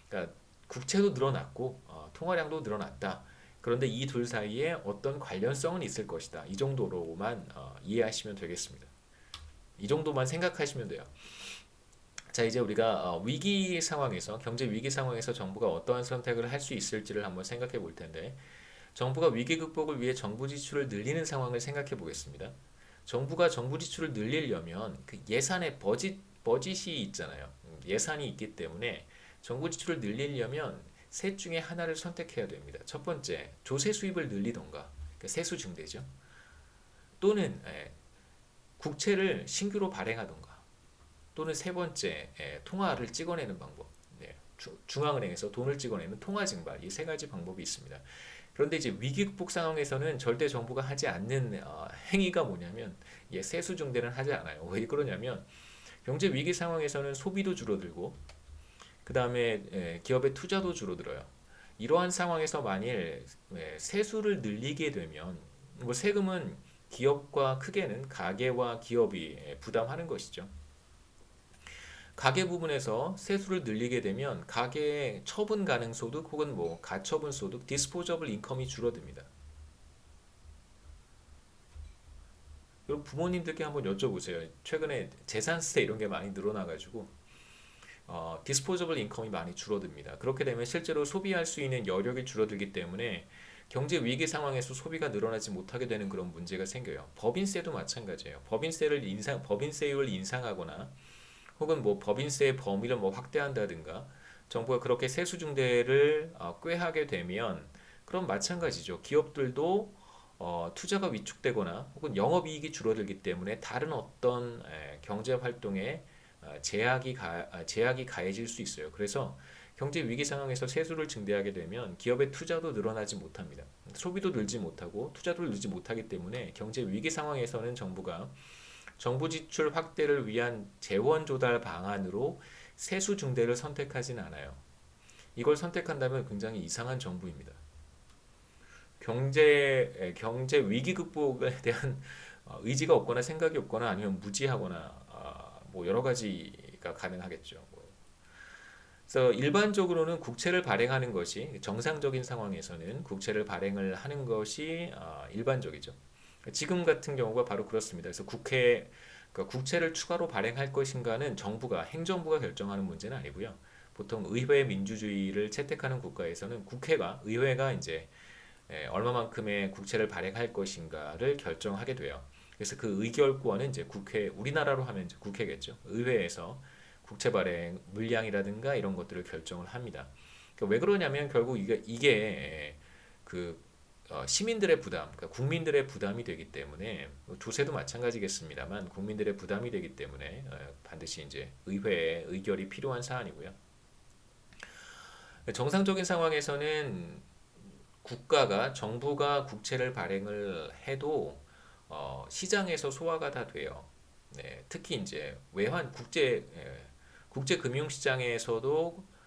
그러니까 국채도 늘어났고 통화량도 늘어났다. 그런데 이 둘 사이에 어떤 관련성은 있을 것이다. 이 정도로만 이해하시면 되겠습니다. 이 정도만 생각하시면 돼요. 자, 이제 우리가 위기 상황에서 경제 위기 상황에서 정부가 어떠한 선택을 할 수 있을지를 한번 생각해 볼 텐데 정부가 위기 극복을 위해 정부 지출을 늘리는 상황을 생각해 보겠습니다. 정부가 정부 지출을 늘리려면 그 예산의 버짓이 있잖아요. 예산이 있기 때문에 정부 지출을 늘리려면 셋 중에 하나를 선택해야 됩니다. 첫 번째, 조세 수입을 늘리던가, 그러니까 세수 증대죠. 또는 국채를 신규로 발행하던가, 또는 세 번째, 통화를 찍어내는 방법. 중앙은행에서 돈을 찍어내는 통화 증발, 이 세 가지 방법이 있습니다. 그런데 이제 위기 극복 상황에서는 절대 정부가 하지 않는 행위가 뭐냐면 세수 증대는 하지 않아요. 왜 그러냐면 경제 위기 상황에서는 소비도 줄어들고 그 다음에 기업의 투자도 줄어들어요. 이러한 상황에서 만일 세수를 늘리게 되면 뭐 세금은 기업과 크게는 가계와 기업이 부담하는 것이죠. 가계 부분에서 세수를 늘리게 되면 가계의 처분 가능 소득 혹은 뭐 가처분 소득, 디스포저블 인컴이 줄어듭니다. 그리고 부모님들께 한번 여쭤보세요. 최근에 재산세 이런 게 많이 늘어나가지고 디스포저블 인컴이 많이 줄어듭니다. 그렇게 되면 실제로 소비할 수 있는 여력이 줄어들기 때문에 경제 위기 상황에서 소비가 늘어나지 못하게 되는 그런 문제가 생겨요. 법인세도 마찬가지예요. 법인세율을 인상하거나 혹은 뭐 법인세의 범위를 뭐 확대한다든가 정부가 그렇게 세수 중대를 꾀하게 되면 그럼 마찬가지죠. 기업들도 투자가 위축되거나 혹은 영업이익이 줄어들기 때문에 다른 어떤 경제 활동에 제약이 가해질 수 있어요. 그래서 경제 위기 상황에서 세수를 증대하게 되면 기업의 투자도 늘어나지 못합니다. 소비도 늘지 못하고 투자도 늘지 못하기 때문에 경제 위기 상황에서는 정부가 정부 지출 확대를 위한 재원 조달 방안으로 세수 증대를 선택하진 않아요. 이걸 선택한다면 굉장히 이상한 정부입니다. 경제 위기 극복에 대한 의지가 없거나 생각이 없거나 아니면 무지하거나 뭐 여러 가지가 가능하겠죠. 그래서 일반적으로는 국채를 발행하는 것이 정상적인 상황에서는 국채를 발행을 하는 것이 일반적이죠. 지금 같은 경우가 바로 그렇습니다. 그래서 그러니까 국채를 추가로 발행할 것인가는 행정부가 결정하는 문제는 아니고요. 보통 의회 민주주의를 채택하는 국가에서는 의회가 이제 얼마만큼의 국채를 발행할 것인가를 결정하게 돼요. 그래서 그 의결권은 이제 우리나라로 하면 이제 국회겠죠. 의회에서 국채 발행 물량이라든가 이런 것들을 결정을 합니다. 그러니까 왜 그러냐면 결국 이게 그 시민들의 부담, 그러니까 국민들의 부담이 되기 때문에 조세도 마찬가지겠습니다만 국민들의 부담이 되기 때문에 반드시 이제 의회의 의결이 필요한 사안이고요. 정상적인 상황에서는 정부가 국채를 발행을 해도 시장에서 소화가 다 돼요. 네, 특히 이제 국제 금융 시장에서도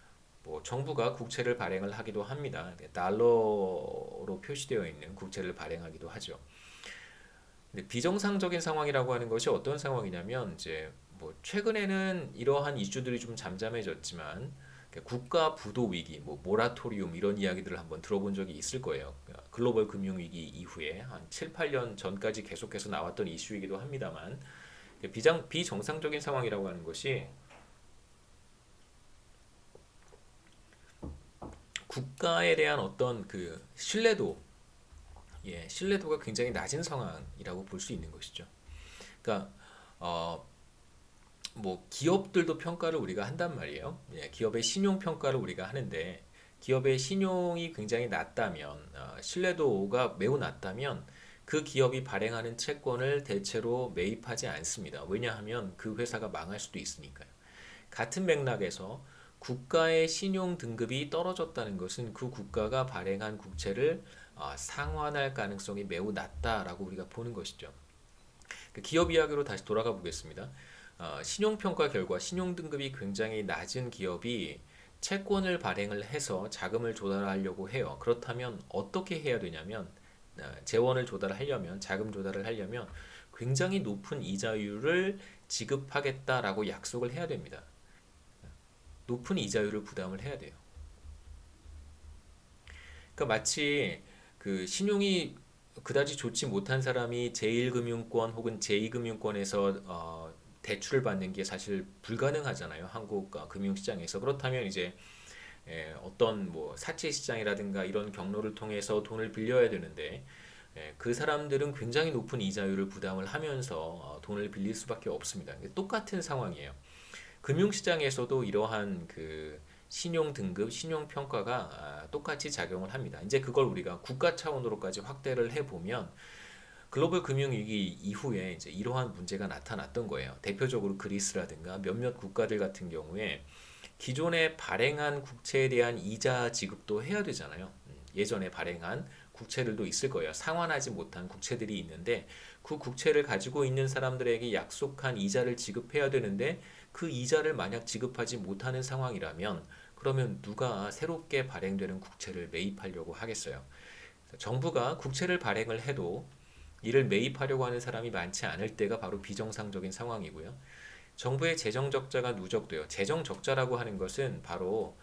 뭐 정부가 국채를 발행을 하기도 합니다. 네, 달러로 표시되어 있는 국채를 발행하기도 하죠. 근데 비정상적인 상황이라고 하는 것이 어떤 상황이냐면 이제 뭐 최근에는 이러한 이슈들이 좀 잠잠해졌지만 국가 부도 위기, 뭐 모라토리움 이런 이야기들을 한번 들어본 적이 있을 거예요. 글로벌 금융 위기 이후에 한 7, 8년 전까지 계속해서 나왔던 이슈이기도 합니다만 비정상적인 상황이라고 하는 것이 국가에 대한 어떤 그 신뢰도가 굉장히 낮은 상황이라고 볼 수 있는 것이죠. 그러니까 어, 뭐 기업들도 평가를 우리가 한단 말이에요. 기업의 신용 평가를 우리가 하는데 기업의 신용이 굉장히 낮다면 신뢰도가 매우 낮다면 그 기업이 발행하는 채권을 대체로 매입하지 않습니다. 왜냐하면 그 회사가 망할 수도 있으니까요. 같은 맥락에서 국가의 신용 등급이 떨어졌다는 것은 그 국가가 발행한 국채를 상환할 가능성이 매우 낮다라고 우리가 보는 것이죠. 기업 이야기로 다시 돌아가 보겠습니다. 신용평가 결과 신용등급이 굉장히 낮은 기업이 채권을 발행을 해서 자금을 조달하려고 해요. 그렇다면 어떻게 해야 되냐면 재원을 조달하려면 자금 조달을 하려면 굉장히 높은 이자율을 지급하겠다라고 약속을 해야 됩니다. 높은 이자율을 부담을 해야 돼요. 그러니까 마치 그 신용이 그다지 좋지 못한 사람이 제1금융권 혹은 제2금융권에서 대출을 받는 게 사실 불가능하잖아요. 한국 금융시장에서. 그렇다면 이제 어떤 뭐 사채 시장이라든가 이런 경로를 통해서 돈을 빌려야 되는데 그 사람들은 굉장히 높은 이자율을 부담을 하면서 돈을 빌릴 수밖에 없습니다. 똑같은 상황이에요. 금융시장에서도 이러한 그 신용 등급, 신용 평가가 똑같이 작용을 합니다. 이제 그걸 우리가 국가 차원으로까지 확대를 해보면 글로벌 금융위기 이후에 이제 이러한 문제가 나타났던 거예요. 대표적으로 그리스라든가 몇몇 국가들 같은 경우에 기존에 발행한 국채에 대한 이자 지급도 해야 되잖아요. 예전에 발행한 국채들도 있을 거예요. 상환하지 못한 국채들이 있는데 그 국채를 가지고 있는 사람들에게 약속한 이자를 지급해야 되는데 그 이자를 만약 지급하지 못하는 상황이라면 그러면 누가 새롭게 발행되는 국채를 매입하려고 하겠어요? 정부가 국채를 발행을 해도 이를 매입하려고 하는 사람이 많지 않을 때가 바로 비정상적인 상황이고요. 정부의 재정 적자가 누적돼요. 재정 적자라고 하는 것은 바로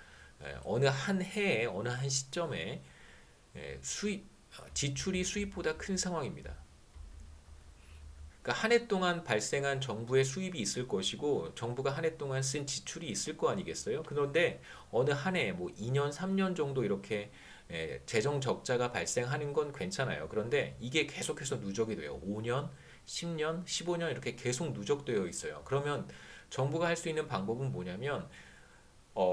어느 한 해에 어느 한 시점에 수입 지출이 수입보다 큰 상황입니다. 그러니까 한 해 동안 발생한 정부의 수입이 있을 것이고 정부가 한 해 동안 쓴 지출이 있을 거 아니겠어요? 그런데 어느 한 해 뭐 2년, 3년 정도 이렇게 재정 적자가 발생하는 건 괜찮아요. 그런데 이게 계속해서 누적이 돼요. 5년, 10년, 15년 이렇게 계속 누적되어 있어요. 그러면 정부가 할 수 있는 방법은 뭐냐면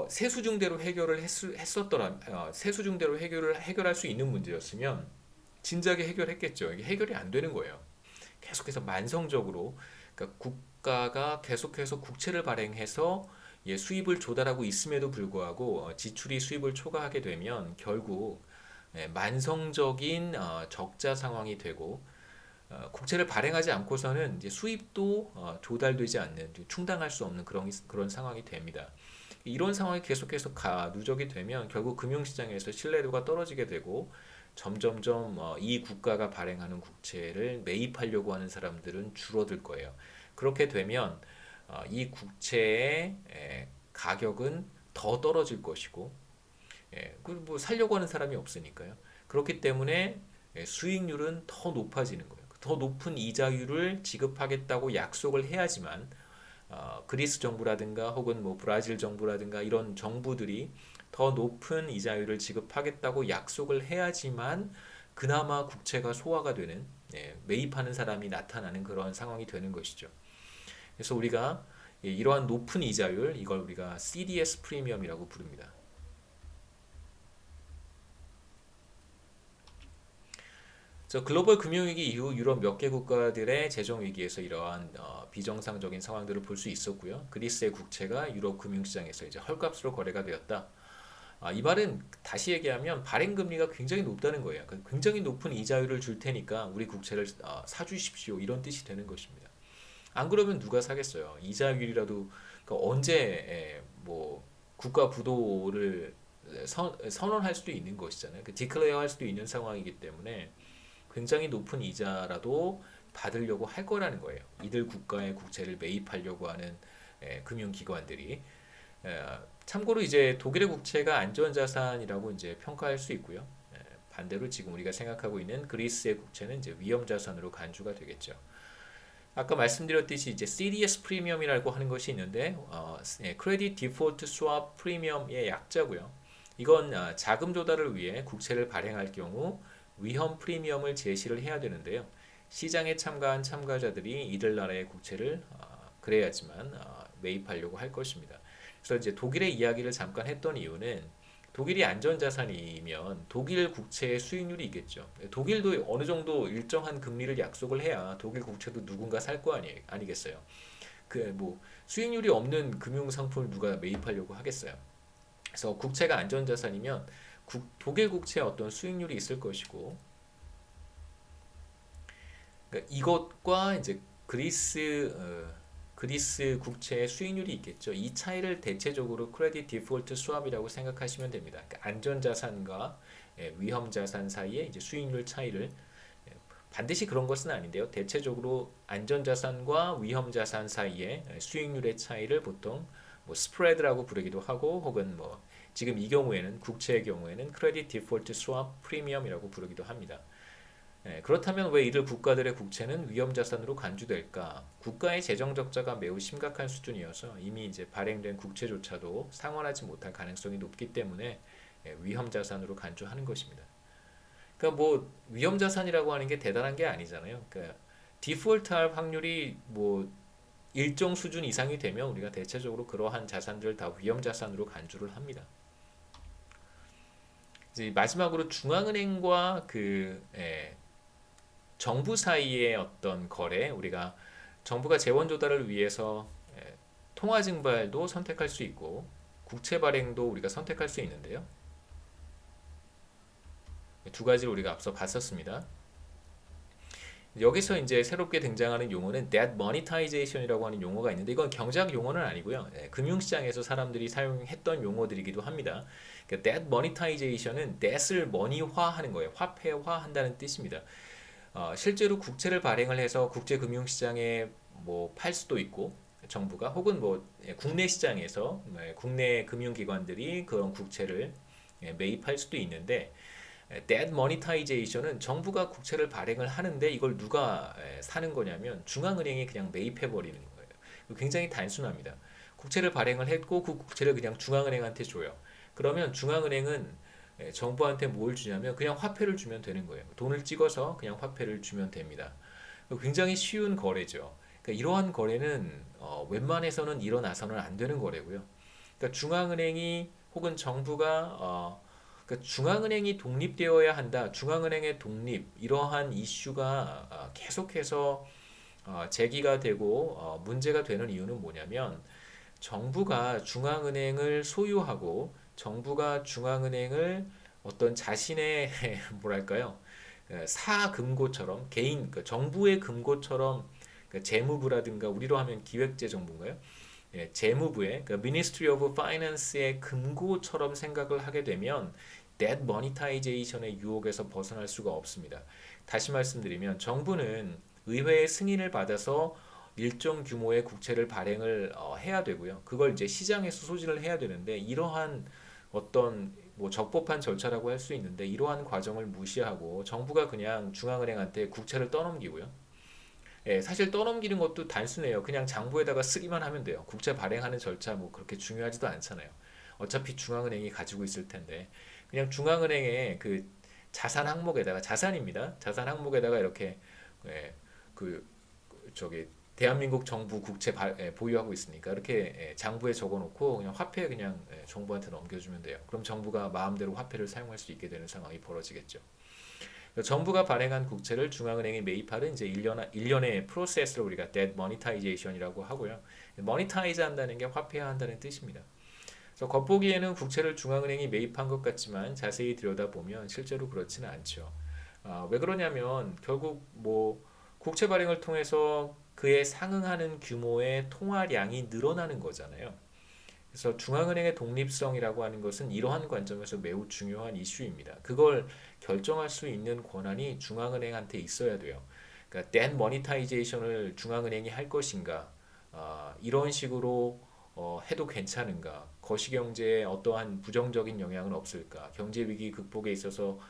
세수중대로 해결을 했었더라 세수중대로 해결할 수 있는 문제였으면 진작에 해결했겠죠. 이게 해결이 안 되는 거예요. 계속해서 만성적으로 그러니까 국가가 계속해서 국채를 발행해서 수입을 조달하고 있음에도 불구하고 지출이 수입을 초과하게 되면 결국 만성적인 적자 상황이 되고 국채를 발행하지 않고서는 이제 수입도 조달되지 않는 충당할 수 없는 그런 상황이 됩니다. 이런 상황이 계속해서 누적이 되면 결국 금융시장에서 신뢰도가 떨어지게 되고 점점점 이 국가가 발행하는 국채를 매입하려고 하는 사람들은 줄어들 거예요. 그렇게 되면 이 국채의 가격은 더 떨어질 것이고, 그뭐 살려고 하는 사람이 없으니까요. 그렇기 때문에 수익률은 더 높아지는 거예요. 더 높은 이자율을 지급하겠다고 약속을 해야지만 그리스 정부라든가 혹은 뭐 브라질 정부라든가 이런 정부들이 더 높은 이자율을 지급하겠다고 약속을 해야지만 그나마 국채가 소화가 되는 매입하는 사람이 나타나는 그런 상황이 되는 것이죠. 그래서 우리가 이러한 높은 이자율 이걸 우리가 CDS 프리미엄이라고 부릅니다. 글로벌 금융위기 이후 유럽 몇 개 국가들의 재정 위기에서 이러한 비정상적인 상황들을 볼 수 있었고요. 그리스의 국채가 유럽 금융시장에서 이제 헐값으로 거래가 되었다. 이 말은 다시 얘기하면 발행 금리가 굉장히 높다는 거예요. 그러니까 굉장히 높은 이자율을 줄 테니까 우리 국채를 사주십시오 이런 뜻이 되는 것입니다. 안 그러면 누가 사겠어요? 이자율이라도 그러니까 언제 뭐 국가 부도를 선언할 수도 있는 것이잖아요. 디클레어 할 수도 있는 상황이기 때문에 굉장히 높은 이자라도 받으려고 할 거라는 거예요. 이들 국가의 국채를 매입하려고 하는 금융기관들이. 참고로 이제 독일의 국채가 안전자산이라고 이제 평가할 수 있고요. 반대로 지금 우리가 생각하고 있는 그리스의 국채는 이제 위험자산으로 간주가 되겠죠. 아까 말씀드렸듯이 이제 CDS 프리미엄이라고 하는 것이 있는데 크레딧 디폴트 스왑 프리미엄의 약자고요. 이건 자금 조달을 위해 국채를 발행할 경우 위험 프리미엄을 제시를 해야 되는데요. 시장에 참가한 참가자들이 이들 나라의 국채를 그래야지만 매입하려고 할 것입니다. 그래서 이제 독일의 이야기를 잠깐 했던 이유는 독일이 안전자산이면 독일 국채의 수익률이 있겠죠. 독일도 어느 정도 일정한 금리를 약속을 해야 독일 국채도 누군가 살 거 아니겠어요. 그 뭐 수익률이 없는 금융 상품을 누가 매입하려고 하겠어요. 그래서 국채가 안전자산이면 독일 국채에 어떤 수익률이 있을 것이고, 그러니까 이것과 이제 그리스 국채의 수익률이 있겠죠. 이 차이를 대체적으로 크레딧 디폴트 스왑이라고 생각하시면 됩니다. 그러니까 안전자산과 위험자산 사이에 이제 수익률 차이를 반드시 그런 것은 아닌데요. 대체적으로 안전자산과 위험자산 사이에 수익률의 차이를 보통 뭐 스프레드라고 부르기도 하고 혹은 뭐 지금 이 경우에는 국채의 경우에는 크레딧 디폴트 스왑 프리미엄이라고 부르기도 합니다. 그렇다면 왜 이들 국가들의 국채는 위험자산으로 간주될까? 국가의 재정 적자가 매우 심각한 수준이어서 이미 이제 발행된 국채조차도 상환하지 못할 가능성이 높기 때문에 위험자산으로 간주하는 것입니다. 그러니까 뭐 위험자산이라고 하는 게 대단한 게 아니잖아요. 그러니까 디폴트할 확률이 뭐 일정 수준 이상이 되면 우리가 대체적으로 그러한 자산들을 다 위험자산으로 간주를 합니다. 이제 마지막으로 중앙은행과 정부 사이의 어떤 거래, 우리가 정부가 재원 조달을 위해서 통화 증발도 선택할 수 있고 국채 발행도 우리가 선택할 수 있는데요. 두 가지를 우리가 앞서 봤었습니다. 여기서 이제 새롭게 등장하는 용어는 debt monetization이라고 하는 용어가 있는데 이건 경제학 용어는 아니고요. 금융시장에서 사람들이 사용했던 용어들이기도 합니다. 그러니까 debt monetization은 debt을 머니화하는 거예요. 화폐화한다는 뜻입니다. 실제로 국채를 발행을 해서 국제금융시장에 뭐 팔 수도 있고 정부가 혹은 뭐 국내 시장에서 국내 금융기관들이 그런 국채를 매입할 수도 있는데 debt monetization은 정부가 국채를 발행을 하는데 이걸 누가 사는 거냐면 중앙은행이 그냥 매입해 버리는 거예요. 굉장히 단순합니다. 국채를 발행을 했고 그 국채를 그냥 중앙은행한테 줘요. 그러면 중앙은행은 정부한테 뭘 주냐면 그냥 화폐를 주면 되는 거예요. 돈을 찍어서 그냥 화폐를 주면 됩니다. 굉장히 쉬운 거래죠. 그러니까 이러한 거래는 웬만해서는 일어나서는 안 되는 거래고요. 그러니까 중앙은행이 혹은 정부가 그러니까 중앙은행이 독립되어야 한다. 중앙은행의 독립 이러한 이슈가 계속해서 제기가 되고 문제가 되는 이유는 뭐냐면 정부가 중앙은행을 소유하고 정부가 중앙은행을 어떤 자신의 뭐랄까요? 사금고처럼 개인 정부의 금고처럼 재무부라든가 우리로 하면 기획재정부인가요? 재무부의 Ministry of Finance의 금고처럼 생각을 하게 되면 debt monetization의 유혹에서 벗어날 수가 없습니다. 다시 말씀드리면 정부는 의회의 승인을 받아서 일정 규모의 국채를 발행을 해야 되고요. 그걸 이제 시장에서 소진을 해야 되는데 이러한 어떤 뭐 적법한 절차라고 할 수 있는데 이러한 과정을 무시하고 정부가 그냥 중앙은행한테 국채를 떠넘기고요. 사실 떠넘기는 것도 단순해요. 그냥 장부에다가 쓰기만 하면 돼요. 국채 발행하는 절차 뭐 그렇게 중요하지도 않잖아요. 어차피 중앙은행이 가지고 있을 텐데 그냥 중앙은행의 그 자산 항목에다가 자산입니다. 자산 항목에다가 이렇게 그 저기 대한민국 정부 국채 보유하고 있으니까 이렇게 장부에 적어놓고 그냥 화폐 그냥 정부한테 넘겨주면 돼요. 그럼 정부가 마음대로 화폐를 사용할 수 있게 되는 상황이 벌어지겠죠. 정부가 발행한 국채를 중앙은행이 매입하는 이제 일련의 프로세스를 우리가 debt monetization이라고 하고요. monetize 한다는 게 화폐화한다는 뜻입니다. 그래서 겉보기에는 국채를 중앙은행이 매입한 것 같지만 자세히 들여다보면 실제로 그렇지는 않죠. 왜 그러냐면 결국 뭐 국채 발행을 통해서 그에 상응하는 규모의 통화량이 늘어나는 거잖아요. 그래서 중앙은행의 독립성이라고 하는 것은 이러한 관점에서 매우 중요한 이슈입니다. 그걸 결정할 수 있는 권한이 중앙은행한테 있어야 돼요. 그러니까 debt monetization을 중앙은행이 할 것인가, 이런 식으로 해도 괜찮은가, 거시경제에 어떠한 부정적인 영향은 없을까, 경제 위기 극복에 있어서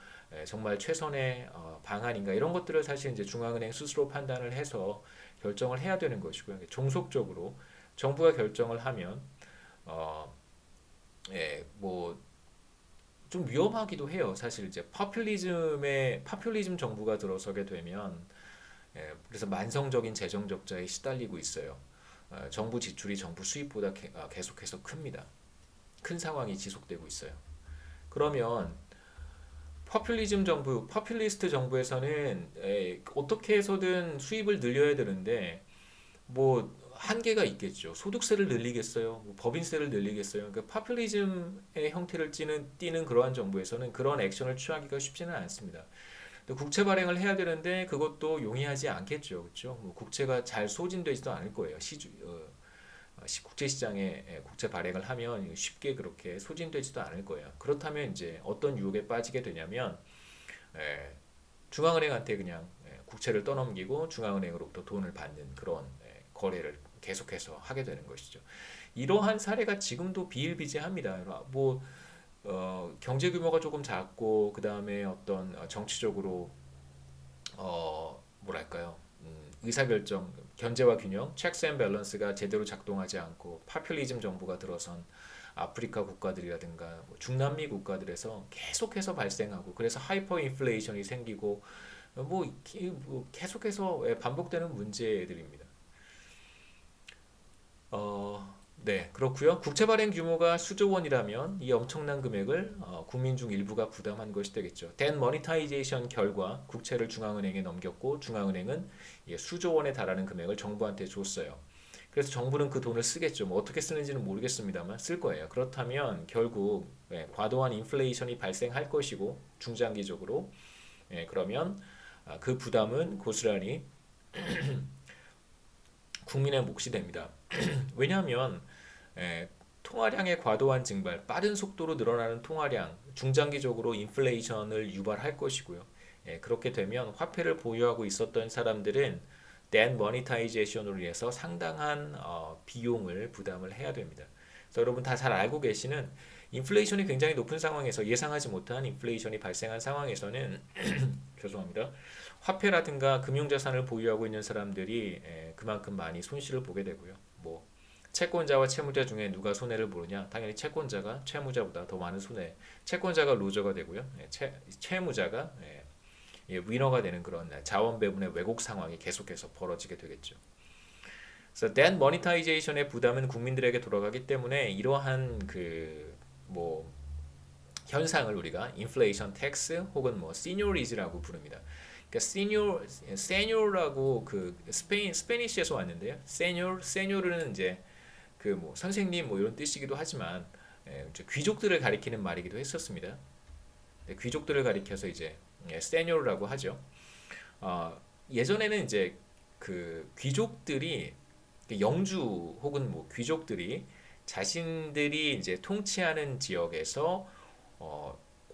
정말 최선의 방안인가 이런 것들을 사실 이제 중앙은행 스스로 판단을 해서 결정을 해야 되는 것이고요. 종속적으로 정부가 결정을 하면 뭐 좀 위험하기도 해요. 사실 이제 파퓰리즘 정부가 들어서게 되면 그래서 만성적인 재정 적자에 시달리고 있어요. 정부 지출이 정부 수입보다 계속해서 큽니다. 큰 상황이 지속되고 있어요. 그러면 퍼퓰리스트 정부에서는 어떻게 해서든 수입을 늘려야 되는데 뭐 한계가 있겠죠. 소득세를 늘리겠어요. 뭐 법인세를 늘리겠어요. 그러니까 파퓰리즘의 형태를 띠는 그러한 정부에서는 그런 액션을 취하기가 쉽지는 않습니다. 국채 발행을 해야 되는데 그것도 용이하지 않겠죠. 그렇죠? 뭐 국채가 잘 소진되지도 않을 거예요. 국제 시장에 국채 발행을 하면 쉽게 그렇게 소진되지도 않을 거예요. 그렇다면 이제 어떤 유혹에 빠지게 되냐면 중앙은행한테 그냥 국채를 떠넘기고 중앙은행으로부터 돈을 받는 그런 거래를 계속해서 하게 되는 것이죠. 이러한 사례가 지금도 비일비재합니다. 뭐 경제 규모가 조금 작고 그 다음에 어떤 정치적으로 뭐랄까요? 의사결정, 견제와 균형, checks and balance가 제대로 작동하지 않고 파퓰리즘 정부가 들어선 아프리카 국가들이라든가 뭐 중남미 국가들에서 계속해서 발생하고 그래서 하이퍼 인플레이션이 생기고 뭐 계속해서 반복되는 문제들입니다. 네, 그렇고요. 국채 발행 규모가 수조 원이라면 이 엄청난 금액을 국민 중 일부가 부담한 것이 되겠죠. 된 모니타이제이션 결과 국채를 중앙은행에 넘겼고 중앙은행은 수조 원에 달하는 금액을 정부한테 줬어요. 그래서 정부는 그 돈을 쓰겠죠. 뭐 어떻게 쓰는지는 모르겠습니다만 쓸 거예요. 그렇다면 결국 과도한 인플레이션이 발생할 것이고 중장기적으로 그러면 그 부담은 고스란히 국민의 몫이 됩니다. 왜냐하면 통화량의 과도한 증발, 빠른 속도로 늘어나는 통화량, 중장기적으로 인플레이션을 유발할 것이고요. 그렇게 되면 화폐를 보유하고 있었던 사람들은 댄 모니타이제이션으로 인해서 상당한 비용을 부담을 해야 됩니다. 그래서 여러분 다 잘 알고 계시는 인플레이션이 굉장히 높은 상황에서 예상하지 못한 인플레이션이 발생한 상황에서는 죄송합니다. 화폐라든가 금융자산을 보유하고 있는 사람들이 그만큼 많이 손실을 보게 되고요. 뭐 채권자와 채무자 중에 누가 손해를 보느냐? 당연히 채권자가 채무자보다 더 많은 손해. 채권자가 루저가 되고요. 채무자가 위너가 되는 그런 자원 배분의 왜곡 상황이 계속해서 벌어지게 되겠죠. 그래서 댄 모니타이제이션의 부담은 국민들에게 돌아가기 때문에 이러한 뭐 현상을 우리가 인플레이션 텍스 혹은 뭐 시니어리즈라고 부릅니다. 그러니까 세뇨라고 스페니쉬에서 왔는데요. 세뇨르는 이제 뭐 선생님 뭐 이런 뜻이기도 하지만 귀족들을 가리키는 말이기도 했었습니다. 귀족들을 가리켜서 이제 세뇨라고 하죠. 예전에는 이제 귀족들이 영주 혹은 뭐 귀족들이 자신들이 이제 통치하는 지역에서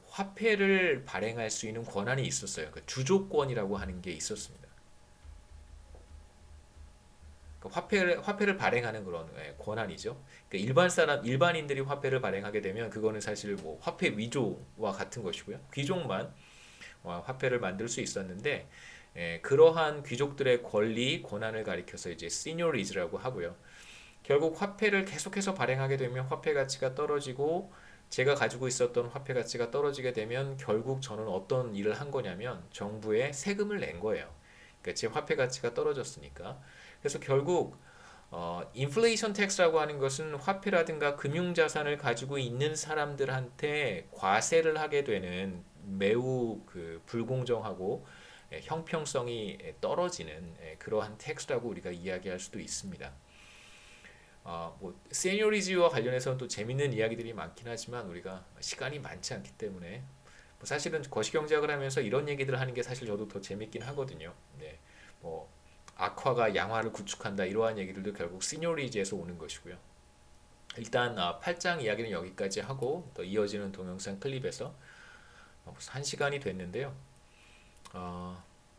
화폐를 발행할 수 있는 권한이 있었어요. 주조권이라고 하는 게 있었습니다. 화폐를 발행하는 그런 권한이죠. 일반인들이 화폐를 발행하게 되면 그거는 사실 뭐 화폐 위조와 같은 것이고요. 귀족만 화폐를 만들 수 있었는데 그러한 귀족들의 권한을 가리켜서 이제 시니어리즈라고 하고요. 결국 화폐를 계속해서 발행하게 되면 화폐 가치가 떨어지고 제가 가지고 있었던 화폐 가치가 떨어지게 되면 결국 저는 어떤 일을 한 거냐면 정부에 세금을 낸 거예요. 그러니까 제 화폐 가치가 떨어졌으니까. 그래서 결국 인플레이션 텍스라고 하는 것은 화폐라든가 금융자산을 가지고 있는 사람들한테 과세를 하게 되는 매우 불공정하고 형평성이 떨어지는 그러한 텍스라고 우리가 이야기할 수도 있습니다. 뭐 세니어리즈와 관련해서는 또 재밌는 이야기들이 많긴 하지만 우리가 시간이 많지 않기 때문에 뭐 사실은 거시경제학을 하면서 이런 얘기들을 하는 게 사실 저도 더 재밌긴 하거든요. 네, 뭐 악화가 양화를 구축한다 이러한 얘기들도 결국 시니어리즈에서 오는 것이고요. 일단 8장 이야기는 여기까지 하고 또 이어지는 동영상 클립에서 1시간이 됐는데요.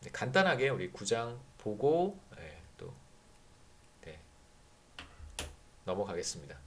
네, 간단하게 우리 9장 보고 또 네, 넘어가겠습니다.